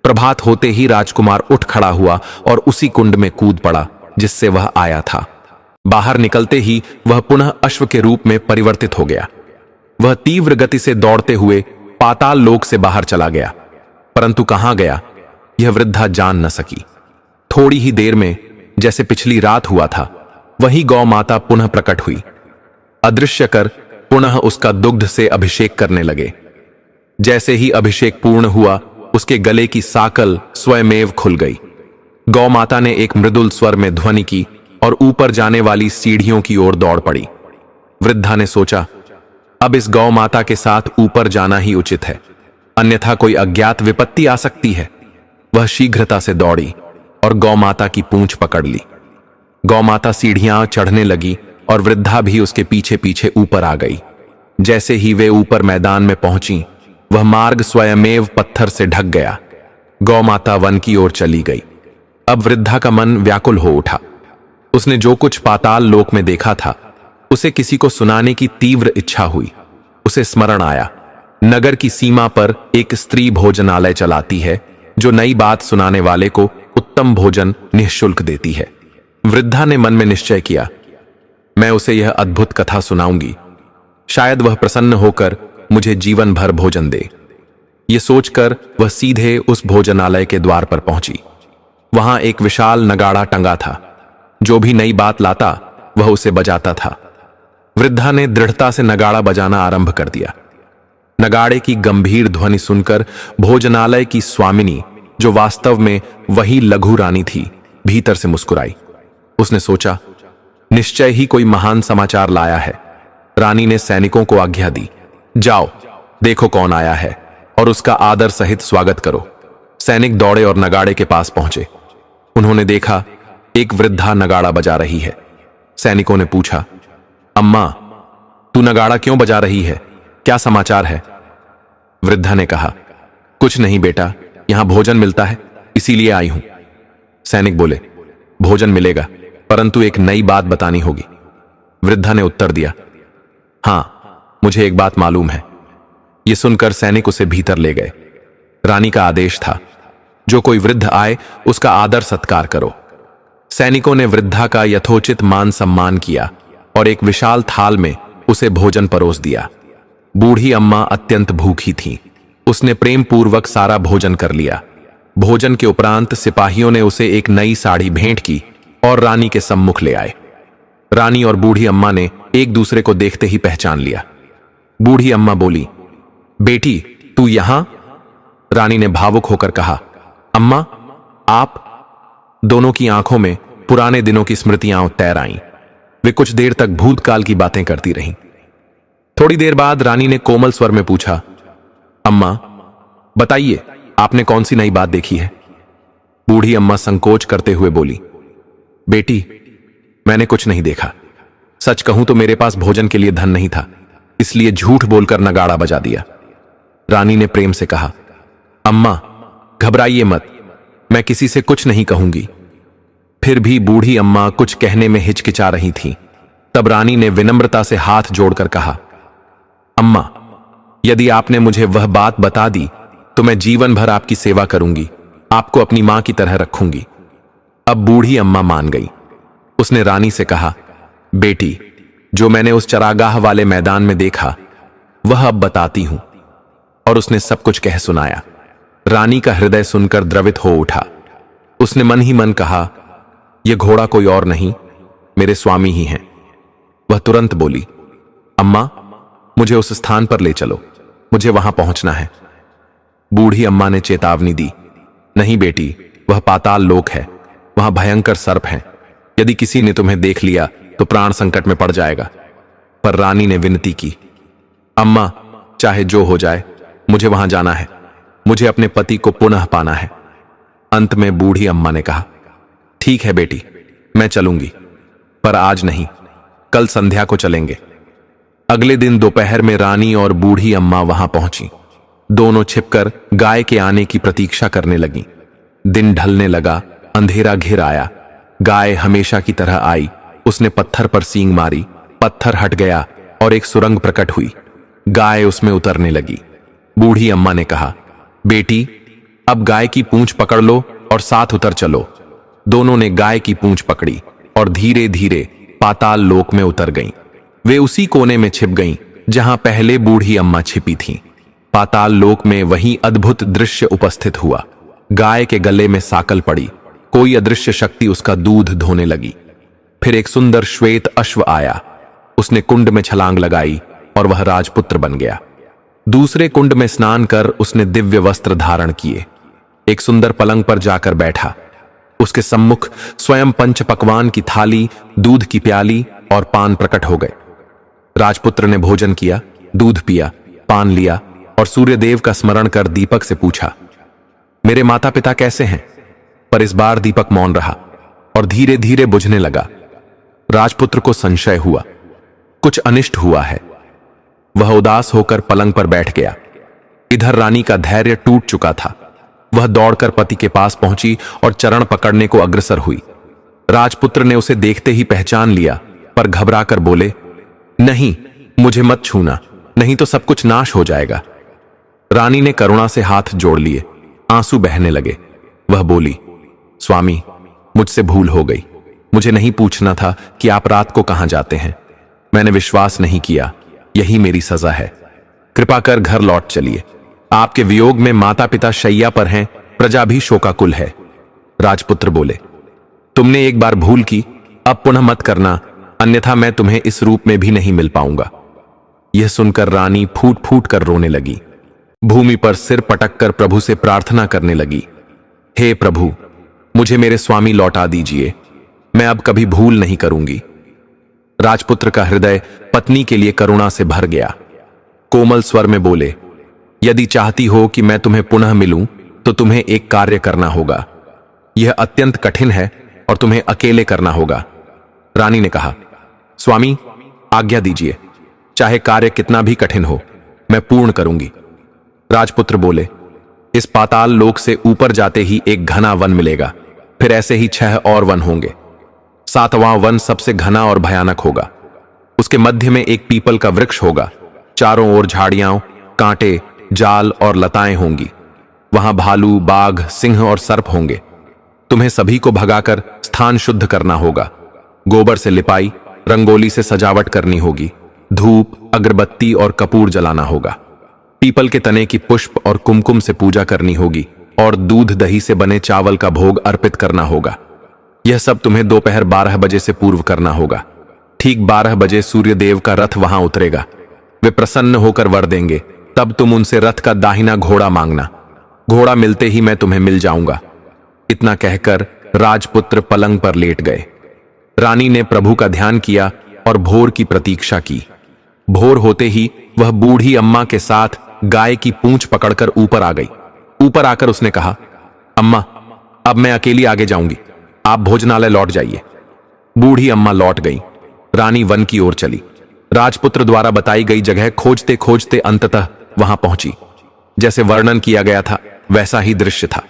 प्रभात होते ही राजकुमार उठ खड़ा हुआ और उसी कुंड में कूद पड़ा जिससे वह आया था। बाहर निकलते ही वह पुनः अश्व के रूप में परिवर्तित हो गया। वह तीव्र गति से दौड़ते हुए पाताल लोक से बाहर चला गया, परंतु कहां गया यह वृद्धा जान न सकी। थोड़ी ही देर में, जैसे पिछली रात हुआ था, वही गौ माता पुनः प्रकट हुई। अदृश्य कर पुनः उसका दुग्ध से अभिषेक करने लगे। जैसे ही अभिषेक पूर्ण हुआ, उसके गले की साकल स्वयमेव खुल गई। गौ माता ने एक मृदुल स्वर में ध्वनि की और ऊपर जाने वाली सीढ़ियों की ओर दौड़ पड़ी। वृद्धा ने सोचा, अब इस गौ माता के साथ ऊपर जाना ही उचित है, अन्यथा कोई अज्ञात विपत्ति आ सकती है। वह शीघ्रता से दौड़ी और गौ माता की पूंछ पकड़ ली। गौ माता सीढ़ियां चढ़ने लगी और वृद्धा भी उसके पीछे पीछे ऊपर आ गई। जैसे ही वे ऊपर मैदान में पहुंची, वह मार्ग स्वयमेव पत्थर से ढक गया। गौ माता वन की ओर चली गई। अब वृद्धा का मन व्याकुल हो उठा। उसने जो कुछ पाताल लोक में देखा था, उसे किसी को सुनाने की तीव्र इच्छा हुई। उसे स्मरण आया, नगर की सीमा पर एक स्त्री भोजनालय चलाती है, जो नई बात सुनाने वाले को उत्तम भोजन निःशुल्क देती है। वृद्धा ने मन में निश्चय किया, मैं उसे यह अद्भुत कथा सुनाऊंगी, शायद वह प्रसन्न होकर मुझे जीवन भर भोजन दे। यह सोचकर वह सीधे उस भोजनालय के द्वार पर पहुंची। वहां एक विशाल नगाड़ा टंगा था। जो भी नई बात लाता वह उसे बजाता था। वृद्धा ने दृढ़ता से नगाड़ा बजाना आरंभ कर दिया। नगाड़े की गंभीर ध्वनि सुनकर भोजनालय की स्वामिनी, जो वास्तव में वही लघु रानी थी, भीतर से मुस्कुराई। उसने सोचा, निश्चय ही कोई महान समाचार लाया है। रानी ने सैनिकों को आज्ञा दी, जाओ देखो कौन आया है और उसका आदर सहित स्वागत करो। सैनिक दौड़े और नगाड़े के पास पहुंचे। उन्होंने देखा एक वृद्धा नगाड़ा बजा रही है। सैनिकों ने पूछा, अम्मा, तू नगाड़ा क्यों बजा रही है, क्या समाचार है? वृद्धा ने कहा, कुछ नहीं बेटा, यहां भोजन मिलता है, इसीलिए आई हूं। सैनिक बोले, भोजन मिलेगा, परंतु एक नई बात बतानी होगी। वृद्धा ने उत्तर दिया, हां, मुझे एक बात मालूम है। यह सुनकर सैनिक उसे भीतर ले गए। रानी का आदेश था, जो कोई वृद्ध आए उसका आदर सत्कार करो। सैनिकों ने वृद्धा का यथोचित मान सम्मान किया और एक विशाल थाल में उसे भोजन परोस दिया। बूढ़ी अम्मा अत्यंत भूखी थी। उसने प्रेम पूर्वक सारा भोजन कर लिया। भोजन के उपरांत सिपाहियों ने उसे एक नई साड़ी भेंट की और रानी के सम्मुख ले आए। रानी और बूढ़ी अम्मा ने एक दूसरे को देखते ही पहचान लिया। बूढ़ी अम्मा बोली, बेटी तू यहां? रानी ने भावुक होकर कहा, अम्मा आप? दोनों की आंखों में पुराने दिनों की स्मृतियां तैर आईं। वे कुछ देर तक भूतकाल की बातें करती रहीं। थोड़ी देर बाद रानी ने कोमल स्वर में पूछा, अम्मा बताइए, आपने कौन सी नई बात देखी है? बूढ़ी अम्मा संकोच करते हुए बोली, बेटी मैंने कुछ नहीं देखा। सच कहूं तो मेरे पास भोजन के लिए धन नहीं था, इसलिए झूठ बोलकर नगाड़ा बजा दिया। रानी ने प्रेम से कहा, अम्मा घबराइए मत, मैं किसी से कुछ नहीं कहूंगी। फिर भी बूढ़ी अम्मा कुछ कहने में हिचकिचा रही थी। तब रानी ने विनम्रता से हाथ जोड़कर कहा, अम्मा यदि आपने मुझे वह बात बता दी तो मैं जीवन भर आपकी सेवा करूंगी, आपको अपनी मां की तरह रखूंगी। अब बूढ़ी अम्मा मान गई। उसने रानी से कहा, बेटी जो मैंने उस चरागाह वाले मैदान में देखा वह अब बताती हूं। और उसने सब कुछ कह सुनाया। रानी का हृदय सुनकर द्रवित हो उठा। उसने मन ही मन कहा, यह घोड़ा कोई और नहीं मेरे स्वामी ही हैं। वह तुरंत बोली, अम्मा, मुझे उस स्थान पर ले चलो, मुझे वहां पहुंचना है। बूढ़ी अम्मा ने चेतावनी दी, नहीं बेटी, वह पाताल लोक है, वहां भयंकर सर्प हैं। यदि किसी ने तुम्हें देख लिया तो प्राण संकट में पड़ जाएगा। पर रानी ने विनती की, अम्मा, चाहे जो हो जाए, मुझे वहां जाना है, मुझे अपने पति को पुनः पाना है। अंत में बूढ़ी अम्मा ने कहा, ठीक है बेटी, मैं चलूंगी, पर आज नहीं, कल संध्या को चलेंगे। अगले दिन दोपहर में रानी और बूढ़ी अम्मा वहां पहुंची। दोनों छिपकर गाय के आने की प्रतीक्षा करने लगीं। दिन ढलने लगा, अंधेरा घिर आया। गाय हमेशा की तरह आई। उसने पत्थर पर सींग मारी, पत्थर हट गया और एक सुरंग प्रकट हुई। गाय उसमें उतरने लगी। बूढ़ी अम्मा ने कहा, बेटी, अब गाय की पूंछ पकड़ लो और साथ उतर चलो। दोनों ने गाय की पूंछ पकड़ी और धीरे धीरे पाताल लोक में उतर गईं। वे उसी कोने में छिप गईं जहां पहले बूढ़ी अम्मा छिपी थीं। पाताल लोक में वही अद्भुत दृश्य उपस्थित हुआ। गाय के गले में साकल पड़ी, कोई अदृश्य शक्ति उसका दूध धोने लगी। फिर एक सुंदर श्वेत अश्व आया। उसने कुंड में छलांग लगाई और वह राजपुत्र बन गया। दूसरे कुंड में स्नान कर उसने दिव्य वस्त्र धारण किए। एक सुंदर पलंग पर जाकर बैठा। उसके सम्मुख स्वयं पंच पकवान की थाली, दूध की प्याली और पान प्रकट हो गए। राजपुत्र ने भोजन किया, दूध पिया, पान लिया और सूर्यदेव का स्मरण कर दीपक से पूछा, मेरे माता पिता कैसे हैं? पर इस बार दीपक मौन रहा और धीरे धीरे बुझने लगा। राजपुत्र को संशय हुआ, कुछ अनिष्ट हुआ है। वह उदास होकर पलंग पर बैठ गया। इधर रानी का धैर्य टूट चुका था। वह दौड़कर पति के पास पहुंची और चरण पकड़ने को अग्रसर हुई। राजपुत्र ने उसे देखते ही पहचान लिया, पर घबराकर बोले, नहीं, मुझे मत छूना, नहीं तो सब कुछ नाश हो जाएगा। रानी ने करुणा से हाथ जोड़ लिए, आंसू बहने लगे। वह बोली, स्वामी, मुझसे भूल हो गई। मुझे नहीं पूछना था कि आप रात को कहां जाते हैं। मैंने विश्वास नहीं किया, यही मेरी सजा है। कृपा कर घर लौट चलिए। आपके वियोग में माता पिता शैया पर हैं, प्रजा भी शोकाकुल है। राजपुत्र बोले, तुमने एक बार भूल की, अब पुनः मत करना, अन्यथा मैं तुम्हें इस रूप में भी नहीं मिल पाऊंगा। यह सुनकर रानी फूट फूट कर रोने लगी। भूमि पर सिर पटक कर प्रभु से प्रार्थना करने लगी, हे प्रभु, मुझे मेरे स्वामी लौटा दीजिए, मैं अब कभी भूल नहीं करूंगी। राजपुत्र का हृदय पत्नी के लिए करुणा से भर गया। कोमल स्वर में बोले, यदि चाहती हो कि मैं तुम्हें पुनः मिलूं तो तुम्हें एक कार्य करना होगा। यह अत्यंत कठिन है और तुम्हें अकेले करना होगा। रानी ने कहा, स्वामी, आज्ञा दीजिए, चाहे कार्य कितना भी कठिन हो, मैं पूर्ण करूंगी। राजपुत्र बोले, इस पाताल लोक से ऊपर जाते ही एक घना वन मिलेगा, फिर ऐसे ही 6 और वन होंगे। 7वां वन सबसे घना और भयानक होगा। उसके मध्य में एक पीपल का वृक्ष होगा। चारों ओर झाड़ियां, कांटे, जाल और लताएं होंगी। वहां भालू, बाघ, सिंह और सर्प होंगे। तुम्हें सभी को भगाकर स्थान शुद्ध करना होगा। गोबर से लिपाई, रंगोली से सजावट करनी होगी। धूप, अगरबत्ती और कपूर जलाना होगा। पीपल के तने की पुष्प और कुमकुम से पूजा करनी होगी और दूध दही से बने चावल का भोग अर्पित करना होगा। यह सब तुम्हें दोपहर 12 बजे से पूर्व करना होगा। ठीक 12 बजे सूर्यदेव का रथ वहां उतरेगा। वे प्रसन्न होकर वर देंगे। तब तुम उनसे रथ का दाहिना घोड़ा मांगना। घोड़ा मिलते ही मैं तुम्हें मिल जाऊंगा। इतना कहकर राजपुत्र पलंग पर लेट गए। रानी ने प्रभु का ध्यान किया और भोर की प्रतीक्षा की। भोर होते ही वह बूढ़ी अम्मा के साथ गाय की पूंछ पकड़कर ऊपर आ गई। ऊपर आकर उसने कहा, अम्मा, अब मैं अकेली आगे जाऊंगी, आप भोजनालय लौट जाइए। बूढ़ी अम्मा लौट गई। रानी वन की ओर चली। राजपुत्र द्वारा बताई गई जगह खोजते खोजते अंततः वहां पहुंची। जैसे वर्णन किया गया था वैसा ही दृश्य था।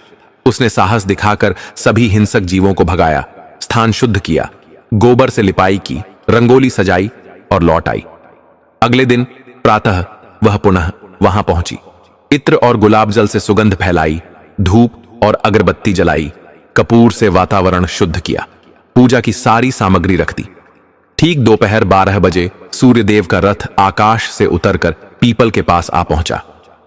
उसने साहस दिखाकर सभी हिंसक जीवों को भगाया, स्थान शुद्ध किया, गोबर से लिपाई की, रंगोली सजाई और लौट आई। अगले दिन प्रातः वह पुनः वहां पहुंची। इत्र और गुलाब जल से सुगंध फैलाई, धूप और अगरबत्ती जलाई, कपूर से वातावरण शुद्ध किया, पूजा की सारी सामग्री रख दी। ठीक दोपहर 12 बजे सूर्यदेव का रथ आकाश से उतरकर पीपल के पास आ पहुंचा।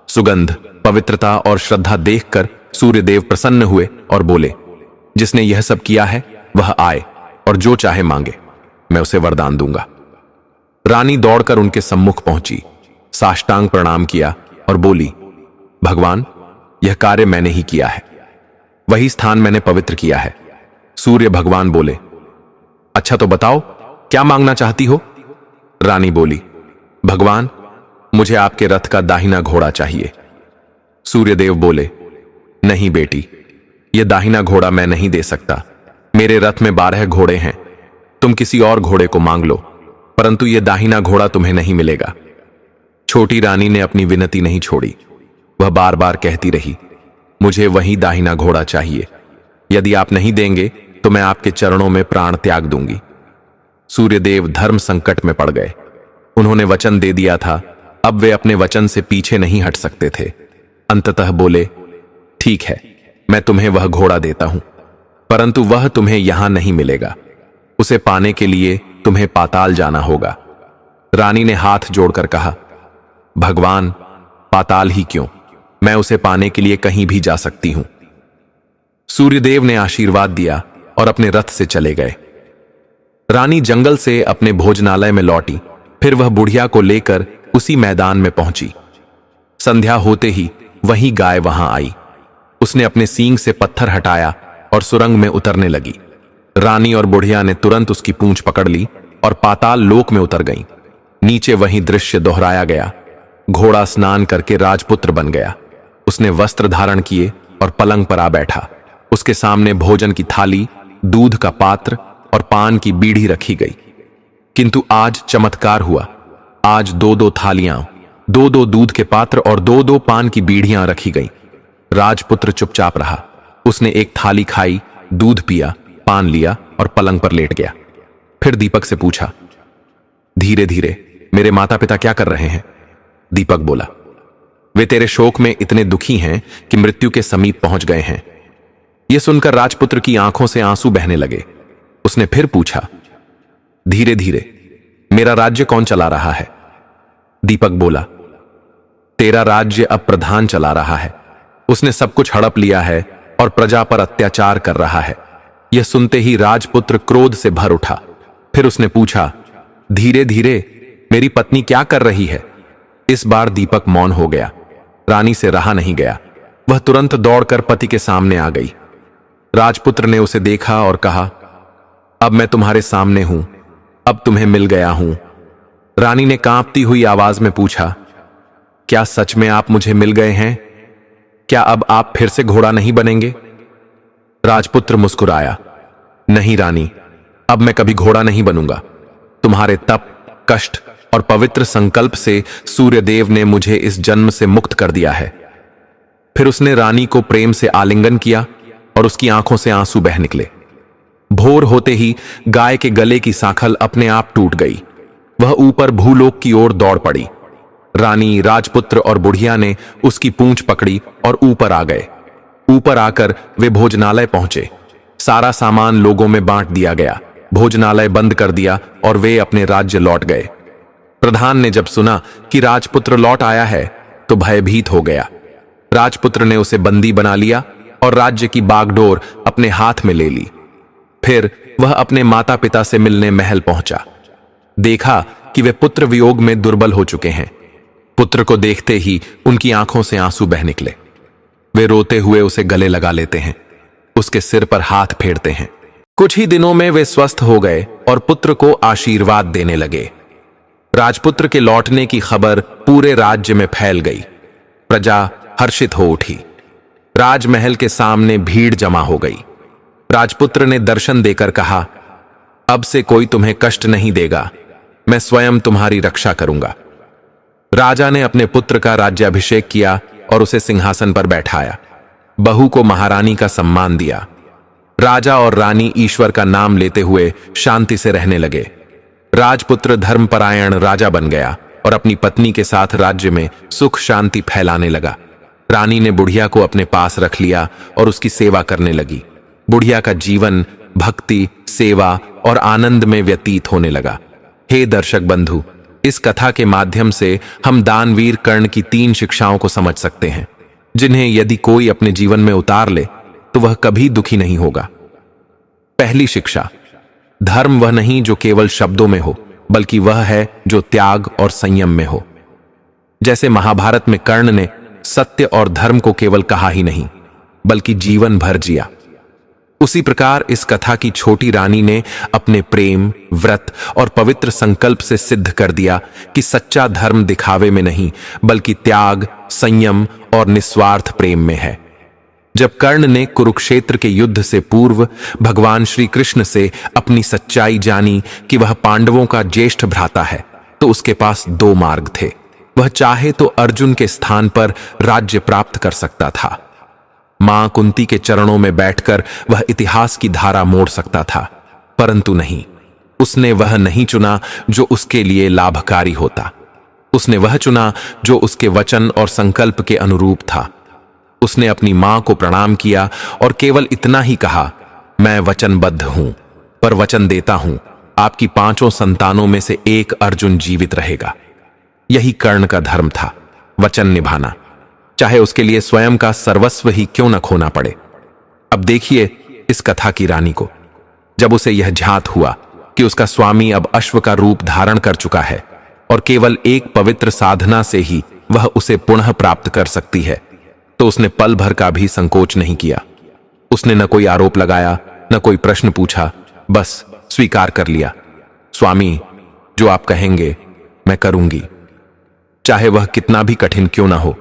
सुगंध, पवित्रता और श्रद्धा देखकर सूर्यदेव प्रसन्न हुए और बोले, जिसने यह सब किया है वह आए और जो चाहे मांगे। मैं उसे वरदान दूंगा। रानी दौड़कर उनके सम्मुख पहुंची, साष्टांग प्रणाम किया और बोली, भगवान, यह कार्य मैंने ही किया है, वही स्थान मैंने पवित्र किया है। सूर्य भगवान बोले, अच्छा तो बताओ क्या मांगना चाहती हो? रानी बोली, भगवान, मुझे आपके रथ का दाहिना घोड़ा चाहिए। सूर्यदेव बोले, नहीं बेटी, यह दाहिना घोड़ा मैं नहीं दे सकता। मेरे रथ में 12 घोड़े हैं, तुम किसी और घोड़े को मांग लो, परंतु यह दाहिना घोड़ा तुम्हें नहीं मिलेगा। छोटी रानी ने अपनी विनती नहीं छोड़ी। वह बार बार कहती रही, मुझे वही दाहिना घोड़ा चाहिए। यदि आप नहीं देंगे तो मैं आपके चरणों में प्राण त्याग दूंगी। सूर्यदेव धर्म संकट में पड़ गए। उन्होंने वचन दे दिया था, अब वे अपने वचन से पीछे नहीं हट सकते थे। अंततः बोले, ठीक है, मैं तुम्हें वह घोड़ा देता हूं, परंतु वह तुम्हें यहां नहीं मिलेगा। उसे पाने के लिए तुम्हें पाताल जाना होगा। रानी ने हाथ जोड़कर कहा, भगवान, पाताल ही क्यों, मैं उसे पाने के लिए कहीं भी जा सकती हूं। सूर्यदेव ने आशीर्वाद दिया और अपने रथ से चले गए। रानी जंगल से अपने भोजनालय में लौटी, फिर वह बुढ़िया को लेकर उसी मैदान में पहुंची। संध्या होते ही वही गाय वहां आई। उसने अपने सींग से पत्थर हटाया और सुरंग में उतरने लगी। रानी और बुढ़िया ने तुरंत उसकी पूंछ पकड़ ली और पाताल लोक में उतर गईं। नीचे वही दृश्य दोहराया गया। घोड़ा स्नान करके राजपुत्र बन गया। उसने वस्त्र धारण किए और पलंग पर आ बैठा। उसके सामने भोजन की थाली, दूध का पात्र और पान की बीड़ी रखी गई। किंतु आज चमत्कार हुआ। आज 2-2 थालियां, 2-2 दूध के पात्र और 2-2 पान की बीड़ियां रखी गईं। राजपुत्र चुपचाप रहा। उसने एक थाली खाई, दूध पिया, पान लिया और पलंग पर लेट गया। फिर दीपक से पूछा, धीरे धीरे मेरे माता पिता क्या कर रहे हैं? दीपक बोला, वे तेरे शोक में इतने दुखी हैं कि मृत्यु के समीप पहुंच गए हैं। यह सुनकर राजपुत्र की आंखों से आंसू बहने लगे। उसने फिर पूछा, धीरे धीरे मेरा राज्य कौन चला रहा है? दीपक बोला, तेरा राज्य अब प्रधान चला रहा है। उसने सब कुछ हड़प लिया है और प्रजा पर अत्याचार कर रहा है। यह सुनते ही राजपुत्र क्रोध से भर उठा। फिर उसने पूछा, धीरे धीरे मेरी पत्नी क्या कर रही है? इस बार दीपक मौन हो गया। रानी से रहा नहीं गया। वह तुरंत दौड़कर पति के सामने आ गई। राजपुत्र ने उसे देखा और कहा, अब मैं तुम्हारे सामने हूं, अब तुम्हें मिल गया हूं। रानी ने कांपती हुई आवाज में पूछा, क्या सच में आप मुझे मिल गए हैं? क्या अब आप फिर से घोड़ा नहीं बनेंगे? राजपुत्र मुस्कुराया, नहीं रानी, अब मैं कभी घोड़ा नहीं बनूंगा। तुम्हारे तप, कष्ट और पवित्र संकल्प से सूर्यदेव ने मुझे इस जन्म से मुक्त कर दिया है। फिर उसने रानी को प्रेम से आलिंगन किया और उसकी आंखों से आंसू बह निकले। भोर होते ही गाय के गले की सांखल अपने आप टूट गई। वह ऊपर भूलोक की ओर दौड़ पड़ी। रानी, राजपुत्र और बुढ़िया ने उसकी पूंछ पकड़ी और ऊपर आ गए। ऊपर आकर वे भोजनालय पहुंचे। सारा सामान लोगों में बांट दिया गया। भोजनालय बंद कर दिया और वे अपने राज्य लौट गए। प्रधान ने जब सुना कि राजपुत्र लौट आया है तो भयभीत हो गया। राजपुत्र ने उसे बंदी बना लिया और राज्य की बागडोर अपने हाथ में ले ली। फिर वह अपने माता पिता से मिलने महल पहुंचा। देखा कि वे पुत्र वियोग में दुर्बल हो चुके हैं। पुत्र को देखते ही उनकी आंखों से आंसू बह निकले। वे रोते हुए उसे गले लगा लेते हैं, उसके सिर पर हाथ फेरते हैं। कुछ ही दिनों में वे स्वस्थ हो गए और पुत्र को आशीर्वाद देने लगे। राजपुत्र के लौटने की खबर पूरे राज्य में फैल गई। प्रजा हर्षित हो उठी। राजमहल के सामने भीड़ जमा हो गई। राजपुत्र ने दर्शन देकर कहा, अब से कोई तुम्हें कष्ट नहीं देगा, मैं स्वयं तुम्हारी रक्षा करूंगा। राजा ने अपने पुत्र का राज्याभिषेक किया और उसे सिंहासन पर बैठाया। बहू को महारानी का सम्मान दिया। राजा और रानी ईश्वर का नाम लेते हुए शांति से रहने लगे। राजपुत्र धर्मपरायण राजा बन गया और अपनी पत्नी के साथ राज्य में सुख शांति फैलाने लगा। रानी ने बुढ़िया को अपने पास रख लिया और उसकी सेवा करने लगी। बुढ़िया का जीवन भक्ति, सेवा और आनंद में व्यतीत होने लगा। हे दर्शक बंधु, इस कथा के माध्यम से हम दानवीर कर्ण की 3 शिक्षाओं को समझ सकते हैं, जिन्हें यदि कोई अपने जीवन में उतार ले तो वह कभी दुखी नहीं होगा। पहली शिक्षा, धर्म वह नहीं जो केवल शब्दों में हो, बल्कि वह है जो त्याग और संयम में हो। जैसे महाभारत में कर्ण ने सत्य और धर्म को केवल कहा ही नहीं, बल्कि जीवन भर जिया, उसी प्रकार इस कथा की छोटी रानी ने अपने प्रेम, व्रत और पवित्र संकल्प से सिद्ध कर दिया कि सच्चा धर्म दिखावे में नहीं, बल्कि त्याग, संयम और निस्वार्थ प्रेम में है। जब कर्ण ने कुरुक्षेत्र के युद्ध से पूर्व भगवान श्री कृष्ण से अपनी सच्चाई जानी कि वह पांडवों का ज्येष्ठ भ्राता है, तो उसके पास दो मार्ग थे। वह चाहे तो अर्जुन के स्थान पर राज्य प्राप्त कर सकता था, मां कुंती के चरणों में बैठकर वह इतिहास की धारा मोड़ सकता था, परंतु नहीं, उसने वह नहीं चुना जो उसके लिए लाभकारी होता। उसने वह चुना जो उसके वचन और संकल्प के अनुरूप था। उसने अपनी मां को प्रणाम किया और केवल इतना ही कहा, मैं वचनबद्ध हूं, पर वचन देता हूं, आपकी 5 संतानों में से एक अर्जुन जीवित रहेगा। यही कर्ण का धर्म था, वचन निभाना, चाहे उसके लिए स्वयं का सर्वस्व ही क्यों न खोना पड़े। अब देखिए इस कथा की रानी को। जब उसे यह ज्ञात हुआ कि उसका स्वामी अब अश्व का रूप धारण कर चुका है और केवल एक पवित्र साधना से ही वह उसे पुनः प्राप्त कर सकती है, तो उसने पल भर का भी संकोच नहीं किया। उसने न कोई आरोप लगाया, न कोई प्रश्न पूछा, बस स्वीकार कर लिया। स्वामी, जो आप कहेंगे मैं करूंगी, चाहे वह कितना भी कठिन क्यों ना हो।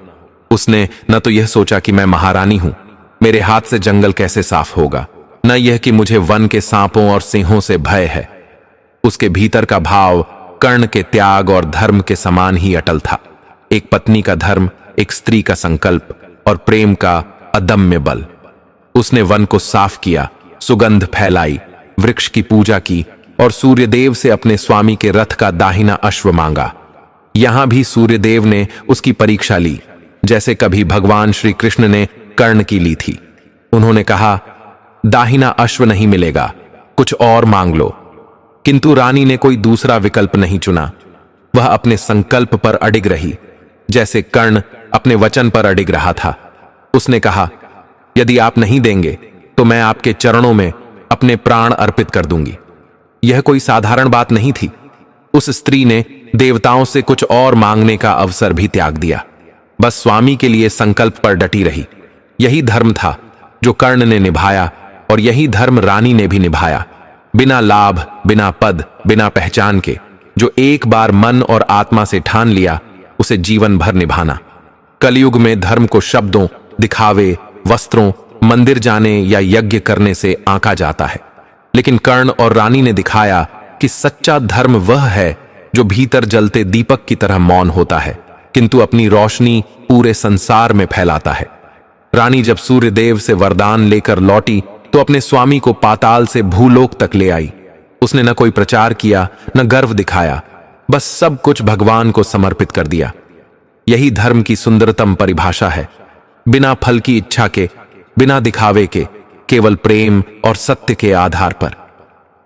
उसने न तो यह सोचा कि मैं महारानी हूं, मेरे हाथ से जंगल कैसे साफ होगा, न यह कि मुझे वन के सांपों और सिंहों से भय है। उसके भीतर का भाव कर्ण के त्याग और धर्म के समान ही अटल था। एक पत्नी का धर्म, एक स्त्री का संकल्प और प्रेम का अदम्य बल। उसने वन को साफ किया, सुगंध फैलाई, वृक्ष की पूजा की और सूर्यदेव से अपने स्वामी के रथ का दाहिना अश्व मांगा। यहां भी सूर्यदेव ने उसकी परीक्षा ली, जैसे कभी भगवान श्री कृष्ण ने कर्ण की ली थी। उन्होंने कहा, दाहिना अश्व नहीं मिलेगा, कुछ और मांग लो। किंतु रानी ने कोई दूसरा विकल्प नहीं चुना। वह अपने संकल्प पर अडिग रही, जैसे कर्ण अपने वचन पर अडिग रहा था। उसने कहा, यदि आप नहीं देंगे तो मैं आपके चरणों में अपने प्राण अर्पित कर दूंगी। यह कोई साधारण बात नहीं थी। उस स्त्री ने देवताओं से कुछ और मांगने का अवसर भी त्याग दिया, बस स्वामी के लिए संकल्प पर डटी रही। यही धर्म था जो कर्ण ने निभाया और यही धर्म रानी ने भी निभाया, बिना लाभ, बिना पद, बिना पहचान के। जो एक बार मन और आत्मा से ठान लिया, उसे जीवन भर निभाना। कलयुग में धर्म को शब्दों, दिखावे, वस्त्रों, मंदिर जाने या यज्ञ करने से आंका जाता है, लेकिन कर्ण और रानी ने दिखाया कि सच्चा धर्म वह है जो भीतर जलते दीपक की तरह मौन होता है, किंतु अपनी रोशनी पूरे संसार में फैलाता है। रानी जब सूर्यदेव से वरदान लेकर लौटी तो अपने स्वामी को पाताल से भूलोक तक ले आई। उसने न कोई प्रचार किया, न गर्व दिखाया, बस सब कुछ भगवान को समर्पित कर दिया। यही धर्म की सुंदरतम परिभाषा है, बिना फल की इच्छा के, बिना दिखावे के, केवल प्रेम और सत्य के आधार पर।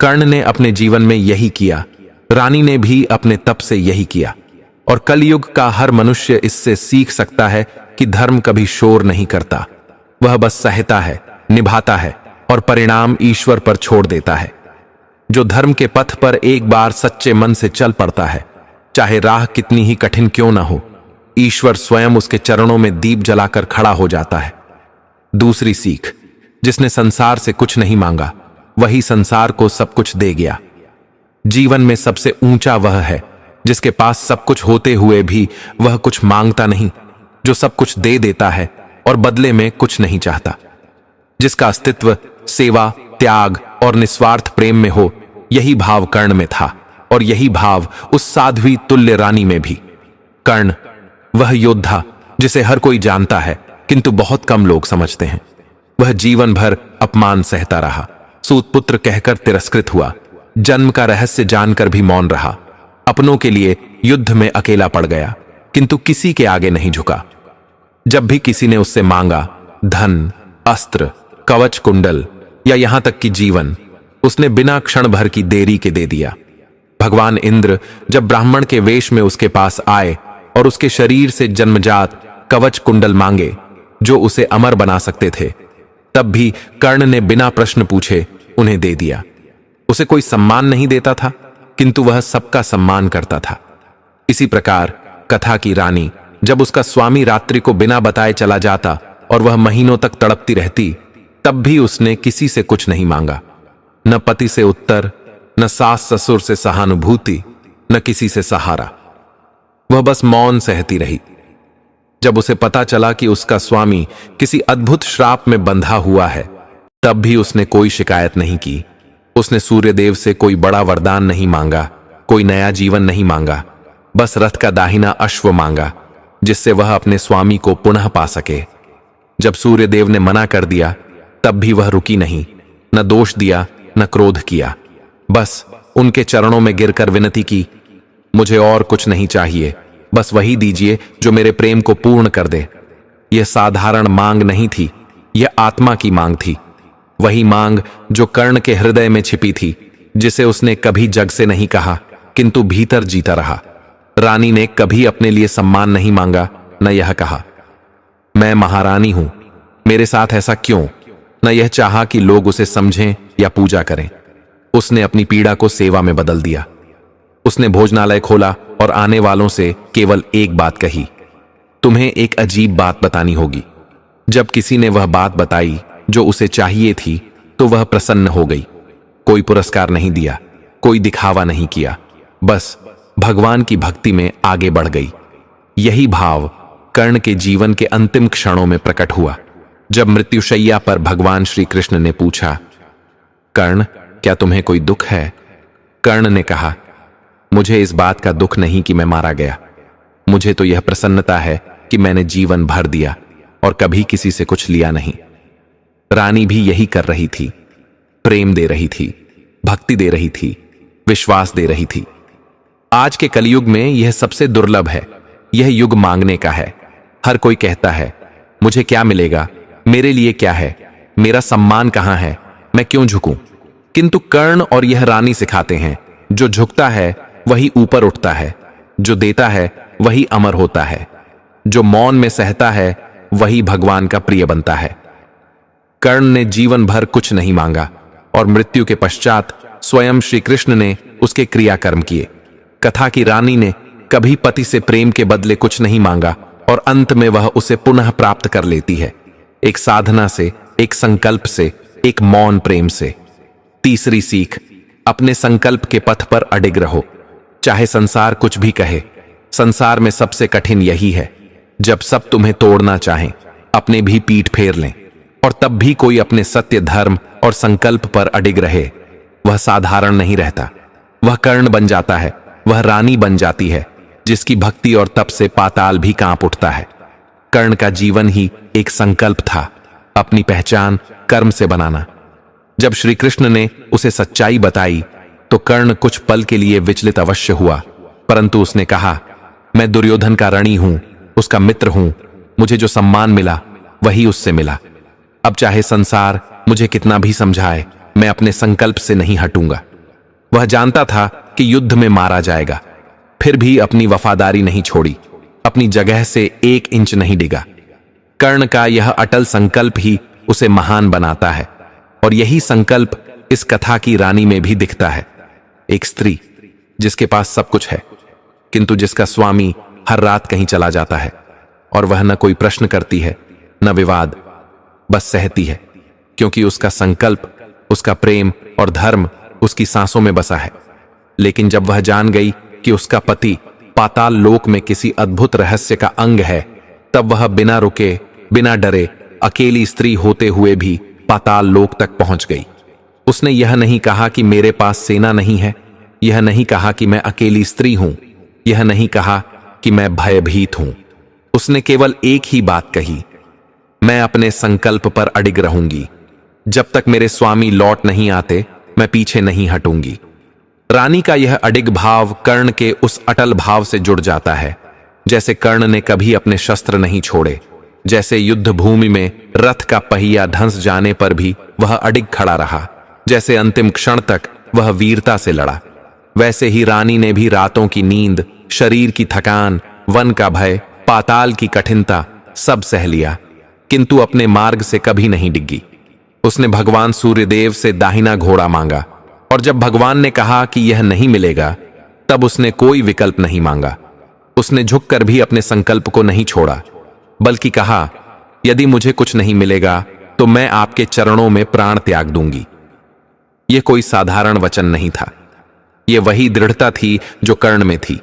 कर्ण ने अपने जीवन में यही किया, रानी ने भी अपने तप से यही किया, और कलयुग का हर मनुष्य इससे सीख सकता है कि धर्म कभी शोर नहीं करता, वह बस सहता है, निभाता है और परिणाम ईश्वर पर छोड़ देता है। जो धर्म के पथ पर एक बार सच्चे मन से चल पड़ता है, चाहे राह कितनी ही कठिन क्यों न हो, ईश्वर स्वयं उसके चरणों में दीप जलाकर खड़ा हो जाता है। दूसरी सीख, जिसने संसार से कुछ नहीं मांगा, वही संसार को सब कुछ दे गया। जीवन में सबसे ऊंचा वह है जिसके पास सब कुछ होते हुए भी वह कुछ मांगता नहीं, जो सब कुछ दे देता है और बदले में कुछ नहीं चाहता, जिसका अस्तित्व सेवा, त्याग और निस्वार्थ प्रेम में हो। यही भाव कर्ण में था और यही भाव उस साध्वी तुल्य रानी में भी। कर्ण वह योद्धा जिसे हर कोई जानता है किंतु बहुत कम लोग समझते हैं। वह जीवन भर अपमान सहता रहा, सूतपुत्र कहकर तिरस्कृत हुआ, जन्म का रहस्य जानकर भी मौन रहा, अपनों के लिए युद्ध में अकेला पड़ गया किंतु किसी के आगे नहीं झुका। जब भी किसी ने उससे मांगा धन, अस्त्र, कवच कुंडल या यहां तक कि जीवन, उसने बिना क्षण भर की देरी के दे दिया। भगवान इंद्र जब ब्राह्मण के वेश में उसके पास आए और उसके शरीर से जन्मजात कवच कुंडल मांगे जो उसे अमर बना सकते थे, तब भी कर्ण ने बिना प्रश्न पूछे उन्हें दे दिया। उसे कोई सम्मान नहीं देता था, किंतु वह सबका सम्मान करता था। इसी प्रकार कथा की रानी जब उसका स्वामी रात्रि को बिना बताए चला जाता और वह महीनों तक तड़पती रहती, तब भी उसने किसी से कुछ नहीं मांगा, न पति से उत्तर, न सास ससुर से सहानुभूति, न किसी से सहारा। वह बस मौन सहती रही। जब उसे पता चला कि उसका स्वामी किसी अद्भुत श्राप में बंधा हुआ है, तब भी उसने कोई शिकायत नहीं की। उसने सूर्यदेव से कोई बड़ा वरदान नहीं मांगा, कोई नया जीवन नहीं मांगा, बस रथ का दाहिना अश्व मांगा, जिससे वह अपने स्वामी को पुनः पा सके। जब सूर्यदेव ने मना कर दिया, तब भी वह रुकी नहीं, न दोष दिया न क्रोध किया, बस उनके चरणों में गिरकर विनती की, मुझे और कुछ नहीं चाहिए, बस वही दीजिए जो मेरे प्रेम को पूर्ण कर दे। यह साधारण मांग नहीं थी, यह आत्मा की मांग थी, वही मांग जो कर्ण के हृदय में छिपी थी, जिसे उसने कभी जग से नहीं कहा, किंतु भीतर जीता रहा। रानी ने कभी अपने लिए सम्मान नहीं मांगा, न यह कहा मैं महारानी हूं, मेरे साथ ऐसा क्यों, न यह चाहा कि लोग उसे समझें या पूजा करें। उसने अपनी पीड़ा को सेवा में बदल दिया। उसने भोजनालय खोला और आने वालों से केवल एक बात कही, तुम्हें एक अजीब बात बतानी होगी। जब किसी ने वह बात बताई जो उसे चाहिए थी, तो वह प्रसन्न हो गई। कोई पुरस्कार नहीं दिया, कोई दिखावा नहीं किया, बस भगवान की भक्ति में आगे बढ़ गई। यही भाव कर्ण के जीवन के अंतिम क्षणों में प्रकट हुआ। जब मृत्युशैया पर भगवान श्री कृष्ण ने पूछा, कर्ण, क्या तुम्हें कोई दुख है? कर्ण ने कहा, मुझे इस बात का दुख नहीं कि मैं मारा गया, मुझे तो यह प्रसन्नता है कि मैंने जीवन भर दिया और कभी किसी से कुछ लिया नहीं। रानी भी यही कर रही थी, प्रेम दे रही थी, भक्ति दे रही थी, विश्वास दे रही थी। आज के कलयुग में यह सबसे दुर्लभ है। यह युग मांगने का है। हर कोई कहता है, मुझे क्या मिलेगा, मेरे लिए क्या है, मेरा सम्मान कहां है, मैं क्यों झुकूं? किंतु कर्ण और यह रानी सिखाते हैं, जो झुकता है वही ऊपर उठता है, जो देता है वही अमर होता है, जो मौन में सहता है वही भगवान का प्रिय बनता है। कर्ण ने जीवन भर कुछ नहीं मांगा और मृत्यु के पश्चात स्वयं श्री कृष्ण ने उसके क्रियाकर्म किए। कथा की रानी ने कभी पति से प्रेम के बदले कुछ नहीं मांगा और अंत में वह उसे पुनः प्राप्त कर लेती है, एक साधना से, एक संकल्प से, एक मौन प्रेम से। तीसरी सीख, अपने संकल्प के पथ पर अडिग रहो, चाहे संसार कुछ भी कहे। संसार में सबसे कठिन यही है, जब सब तुम्हें तोड़ना चाहें, अपने भी पीठ फेर लें, और तब भी कोई अपने सत्य, धर्म और संकल्प पर अडिग रहे, वह साधारण नहीं रहता, वह कर्ण बन जाता है, वह रानी बन जाती है, जिसकी भक्ति और तप से पाताल भी कांप उठता है। कर्ण का जीवन ही एक संकल्प था, अपनी पहचान कर्म से बनाना। जब श्री कृष्ण ने उसे सच्चाई बताई, तो कर्ण कुछ पल के लिए विचलित अवश्य हुआ, परंतु उसने कहा, मैं दुर्योधन का ऋणी हूं, उसका मित्र हूं, मुझे जो सम्मान मिला वही उससे मिला। अब चाहे संसार मुझे कितना भी समझाए, मैं अपने संकल्प से नहीं हटूंगा। वह जानता था कि युद्ध में मारा जाएगा, फिर भी अपनी वफादारी नहीं छोड़ी, अपनी जगह से 1 इंच नहीं डिगा। कर्ण का यह अटल संकल्प ही उसे महान बनाता है, और यही संकल्प इस कथा की रानी में भी दिखता है। एक स्त्री जिसके पास सब कुछ है, किंतु जिसका स्वामी हर रात कहीं चला जाता है, और वह न कोई प्रश्न करती है न विवाद, बस सहती है, क्योंकि उसका संकल्प, उसका प्रेम और धर्म उसकी सांसों में बसा है। लेकिन जब वह जान गई कि उसका पति पाताल लोक में किसी अद्भुत रहस्य का अंग है, तब वह बिना रुके, बिना डरे, अकेली स्त्री होते हुए भी पाताल लोक तक पहुंच गई। उसने यह नहीं कहा कि मेरे पास सेना नहीं है, यह नहीं कहा कि मैं अकेली स्त्री हूं, यह नहीं कहा कि मैं भयभीत हूं। उसने केवल एक ही बात कही, मैं अपने संकल्प पर अडिग रहूंगी, जब तक मेरे स्वामी लौट नहीं आते मैं पीछे नहीं हटूंगी। रानी का यह अडिग भाव कर्ण के उस अटल भाव से जुड़ जाता है। जैसे कर्ण ने कभी अपने शस्त्र नहीं छोड़े, जैसे युद्ध भूमि में रथ का पहिया धंस जाने पर भी वह अडिग खड़ा रहा, जैसे अंतिम क्षण तक वह वीरता से लड़ा, वैसे ही रानी ने भी रातों की नींद, शरीर की थकान, वन का भय, पाताल की कठिनता सब सह लिया, किंतु अपने मार्ग से कभी नहीं डिग्गी। उसने भगवान सूर्यदेव से दाहिना घोड़ा मांगा और जब भगवान ने कहा कि यह नहीं मिलेगा, तब उसने कोई विकल्प नहीं मांगा। उसने झुककर भी अपने संकल्प को नहीं छोड़ा, बल्कि कहा, यदि मुझे कुछ नहीं मिलेगा तो मैं आपके चरणों में प्राण त्याग दूंगी। यह कोई साधारण वचन नहीं था। यह वही दृढ़ता थी जो कर्ण में थी,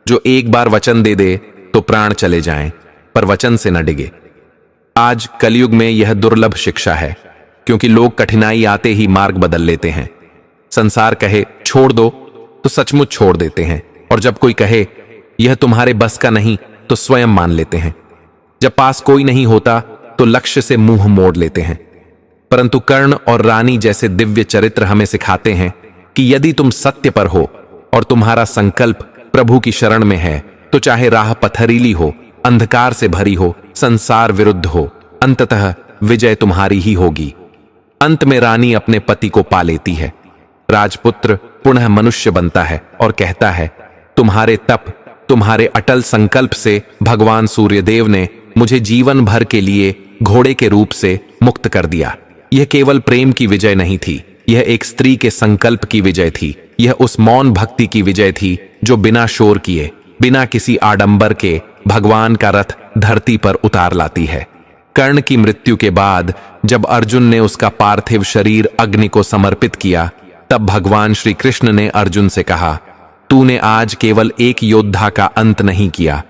जो एक बार वचन दे दे तो प्राण चले जाएं, पर वचन से न डिगे। आज कलयुग में यह दुर्लभ शिक्षा है, क्योंकि लोग कठिनाई आते ही मार्ग बदल लेते हैं। संसार कहे छोड़ दो तो सचमुच छोड़ देते हैं, और जब कोई कहे यह तुम्हारे बस का नहीं तो स्वयं मान लेते हैं। जब पास कोई नहीं होता तो लक्ष्य से मुंह मोड़ लेते हैं। परंतु कर्ण और रानी जैसे दिव्य चरित्र हमें सिखाते हैं कि यदि तुम सत्य पर हो और तुम्हारा संकल्प प्रभु की शरण में है, तो चाहे राह पथरीली हो, अंधकार से भरी हो, संसार विरुद्ध हो, अंततः विजय तुम्हारी ही होगी। अंत में रानी अपने पति को पा लेती है। राजपुत्र पुनः मनुष्य बनता है और कहता है, तुम्हारे तप, तुम्हारे अटल संकल्प से भगवान सूर्यदेव ने मुझे जीवन भर के लिए घोड़े के रूप से मुक्त कर दिया। यह केवल प्रेम की विजय नहीं थी, यह एक स्त्री के संकल्प की विजय थी। यह उस मौन भक्ति की विजय थी जो बिना शोर किए, बिना किसी आडंबर के भगवान का रथ धरती पर उतार लाती है। कर्ण की मृत्यु के बाद जब अर्जुन ने उसका पार्थिव शरीर अग्नि को समर्पित किया, तब भगवान श्री कृष्ण ने अर्जुन से कहा, तूने आज केवल एक योद्धा का अंत नहीं किया,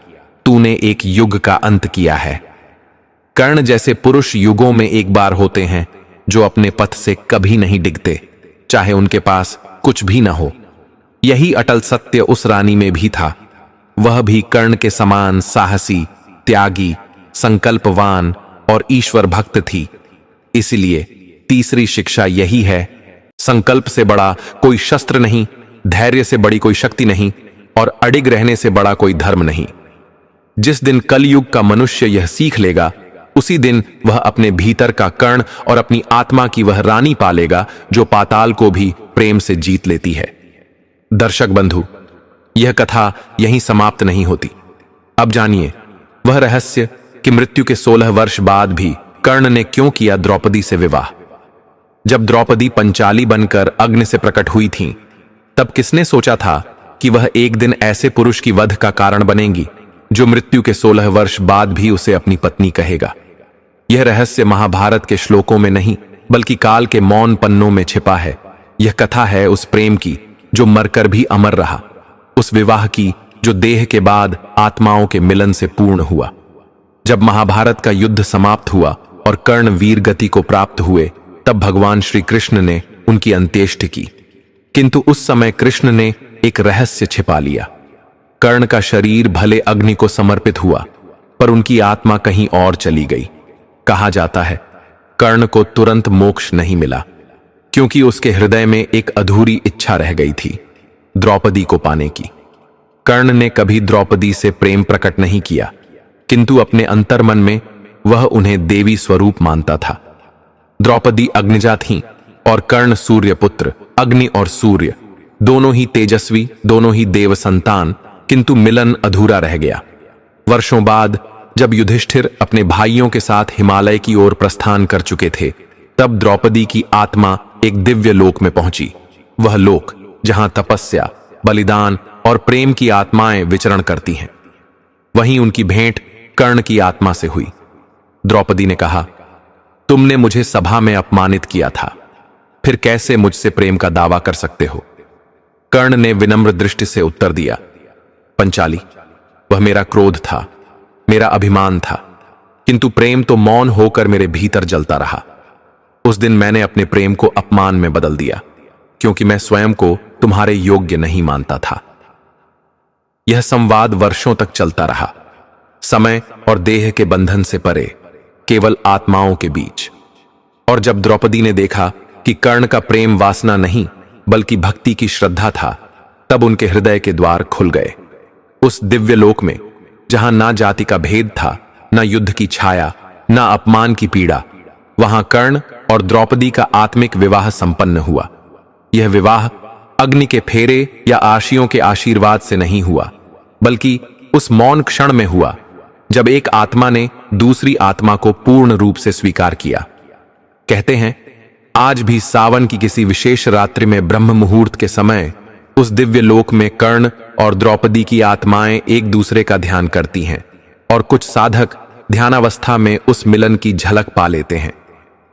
तूने एक युग का अंत किया है। कर्ण जैसे पुरुष युगों में एक बार होते हैं, जो अपने पथ से कभी नहीं डिगते, चाहे उनके पास कुछ भी न हो। यही अटल सत्य उस रानी में भी था। वह भी कर्ण के समान साहसी, त्यागी, संकल्पवान और ईश्वर भक्त थी। इसलिए तीसरी शिक्षा यही है, संकल्प से बड़ा कोई शस्त्र नहीं, धैर्य से बड़ी कोई शक्ति नहीं, और अडिग रहने से बड़ा कोई धर्म नहीं। जिस दिन कलयुग का मनुष्य यह सीख लेगा, उसी दिन वह अपने भीतर का कर्ण और अपनी आत्मा की वह रानी पालेगा, जो पाताल को भी प्रेम से जीत लेती है। दर्शक बंधु, यह कथा यहीं समाप्त नहीं होती। अब जानिए वह रहस्य कि मृत्यु के 16 वर्ष बाद भी कर्ण ने क्यों किया द्रौपदी से विवाह। जब द्रौपदी पंचाली बनकर अग्नि से प्रकट हुई थीं, तब किसने सोचा था कि वह एक दिन ऐसे पुरुष की वध का कारण बनेंगी, जो मृत्यु के 16 वर्ष बाद भी उसे अपनी पत्नी कहेगा। यह रहस्य महाभारत के श्लोकों में नहीं, बल्कि काल के मौन पन्नों में छिपा है। यह कथा है उस प्रेम की जो मरकर भी अमर रहा, उस विवाह की जो देह के बाद आत्माओं के मिलन से पूर्ण हुआ। जब महाभारत का युद्ध समाप्त हुआ और कर्ण वीर गति को प्राप्त हुए, तब भगवान श्री कृष्ण ने उनकी अंत्येष्टि की। किंतु उस समय कृष्ण ने एक रहस्य छिपा लिया। कर्ण का शरीर भले अग्नि को समर्पित हुआ, पर उनकी आत्मा कहीं और चली गई। कहा जाता है कर्ण को तुरंत मोक्ष नहीं मिला, क्योंकि उसके हृदय में एक अधूरी इच्छा रह गई थी, द्रौपदी को पाने की। कर्ण ने कभी द्रौपदी से प्रेम प्रकट नहीं किया, किंतु अपने अंतर्मन में वह उन्हें देवी स्वरूप मानता था। द्रौपदी अग्निजा थीं और कर्ण सूर्यपुत्र। अग्नि और सूर्य दोनों ही तेजस्वी, दोनों ही देव संतान, किंतु मिलन अधूरा रह गया। वर्षों बाद जब युधिष्ठिर अपने भाइयों के साथ हिमालय की ओर प्रस्थान कर चुके थे, तब द्रौपदी की आत्मा एक दिव्य लोक में पहुंची। वह लोक जहां तपस्या, बलिदान और प्रेम की आत्माएं विचरण करती हैं। वहीं उनकी भेंट कर्ण की आत्मा से हुई। द्रौपदी ने कहा, तुमने मुझे सभा में अपमानित किया था, फिर कैसे मुझसे प्रेम का दावा कर सकते हो? कर्ण ने विनम्र दृष्टि से उत्तर दिया, पंचाली, वह मेरा क्रोध था, मेरा अभिमान था, किंतु प्रेम तो मौन होकर मेरे भीतर जलता रहा। उस दिन मैंने अपने प्रेम को अपमान में बदल दिया, क्योंकि मैं स्वयं को तुम्हारे योग्य नहीं मानता था। यह संवाद वर्षों तक चलता रहा, समय और देह के बंधन से परे, केवल आत्माओं के बीच। और जब द्रौपदी ने देखा कि कर्ण का प्रेम वासना नहीं बल्कि भक्ति की श्रद्धा था, तब उनके हृदय के द्वार खुल गए। उस दिव्य लोक में जहां ना जाति का भेद था, ना युद्ध की छाया, ना अपमान की पीड़ा, वहां कर्ण और द्रौपदी का आत्मिक विवाह संपन्न हुआ। यह विवाह अग्नि के फेरे या आशियों के आशीर्वाद से नहीं हुआ, बल्कि उस मौन क्षण में हुआ जब एक आत्मा ने दूसरी आत्मा को पूर्ण रूप से स्वीकार किया। कहते हैं आज भी सावन की किसी विशेष रात्रि में ब्रह्म मुहूर्त के समय उस दिव्य लोक में कर्ण और द्रौपदी की आत्माएं एक दूसरे का ध्यान करती हैं और कुछ साधक ध्यानावस्था में उस मिलन की झलक पा लेते हैं।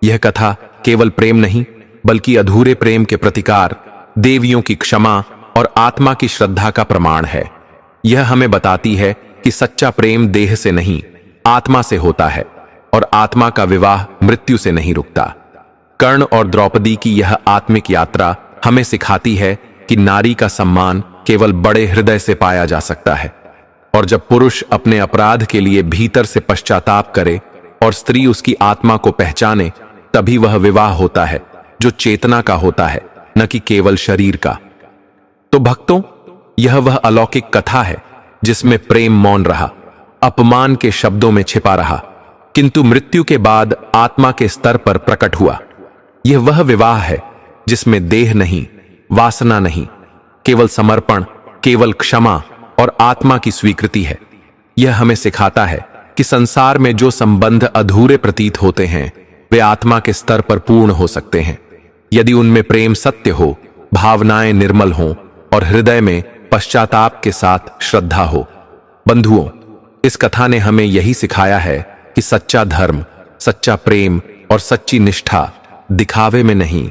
यह कथा केवल प्रेम नहीं बल्कि अधूरे प्रेम के प्रतिकार, देवियों की क्षमा और आत्मा की श्रद्धा का प्रमाण है। यह हमें बताती है कि सच्चा प्रेम देह से नहीं, आत्मा से होता है और आत्मा का विवाह मृत्यु से नहीं रुकता। कर्ण और द्रौपदी की यह आत्मिक यात्रा हमें सिखाती है कि नारी का सम्मान केवल बड़े हृदय से पाया जा सकता है, और जब पुरुष अपने अपराध के लिए भीतर से पश्चाताप करे और स्त्री उसकी आत्मा को पहचाने, तभी वह विवाह होता है जो चेतना का होता है, न कि केवल शरीर का। तो भक्तों, यह वह अलौकिक कथा है जिसमें प्रेम मौन रहा, अपमान के शब्दों में छिपा रहा, किंतु मृत्यु के बाद आत्मा के स्तर पर प्रकट हुआ। यह वह विवाह है जिसमें देह नहीं, वासना नहीं, केवल समर्पण, केवल क्षमा और आत्मा की स्वीकृति है। यह हमें सिखाता है कि संसार में जो संबंध अधूरे प्रतीत होते हैं वे आत्मा के स्तर पर पूर्ण हो सकते हैं, यदि उनमें प्रेम सत्य हो, भावनाएं निर्मल हों और हृदय में पश्चाताप के साथ श्रद्धा हो। बंधुओं, इस कथा ने हमें यही सिखाया है कि सच्चा धर्म, सच्चा प्रेम और सच्ची निष्ठा दिखावे में नहीं,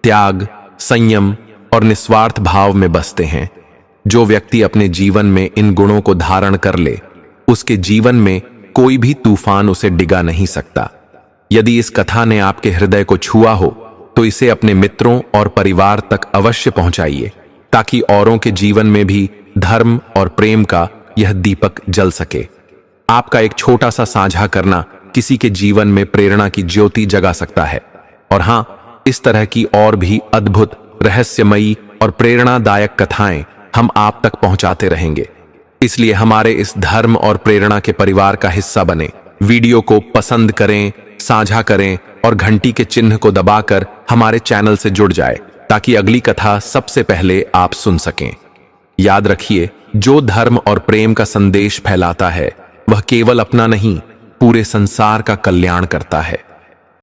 त्याग, संयम और निस्वार्थ भाव में बसते हैं। जो व्यक्ति अपने जीवन में इन गुणों को धारण कर ले, उसके जीवन में कोई भी तूफान उसे डिगा नहीं सकता। यदि इस कथा ने आपके हृदय को छुआ हो तो इसे अपने मित्रों और परिवार तक अवश्य पहुंचाइए, ताकि औरों के जीवन में भी धर्म और प्रेम का यह दीपक जल सके। आपका एक छोटा सा साझा करना किसी के जीवन में प्रेरणा की ज्योति जगा सकता है। और हां, इस तरह की और भी अद्भुत, रहस्यमयी और प्रेरणादायक कथाएं हम आप तक पहुंचाते रहेंगे। इसलिए हमारे इस धर्म और प्रेरणा के परिवार का हिस्सा बने। वीडियो को पसंद करें, साझा करें और घंटी के चिन्ह को दबाकर हमारे चैनल से जुड़ जाए, ताकि अगली कथा सबसे पहले आप सुन सकें। याद रखिए, जो धर्म और प्रेम का संदेश फैलाता है वह केवल अपना नहीं, पूरे संसार का कल्याण करता है।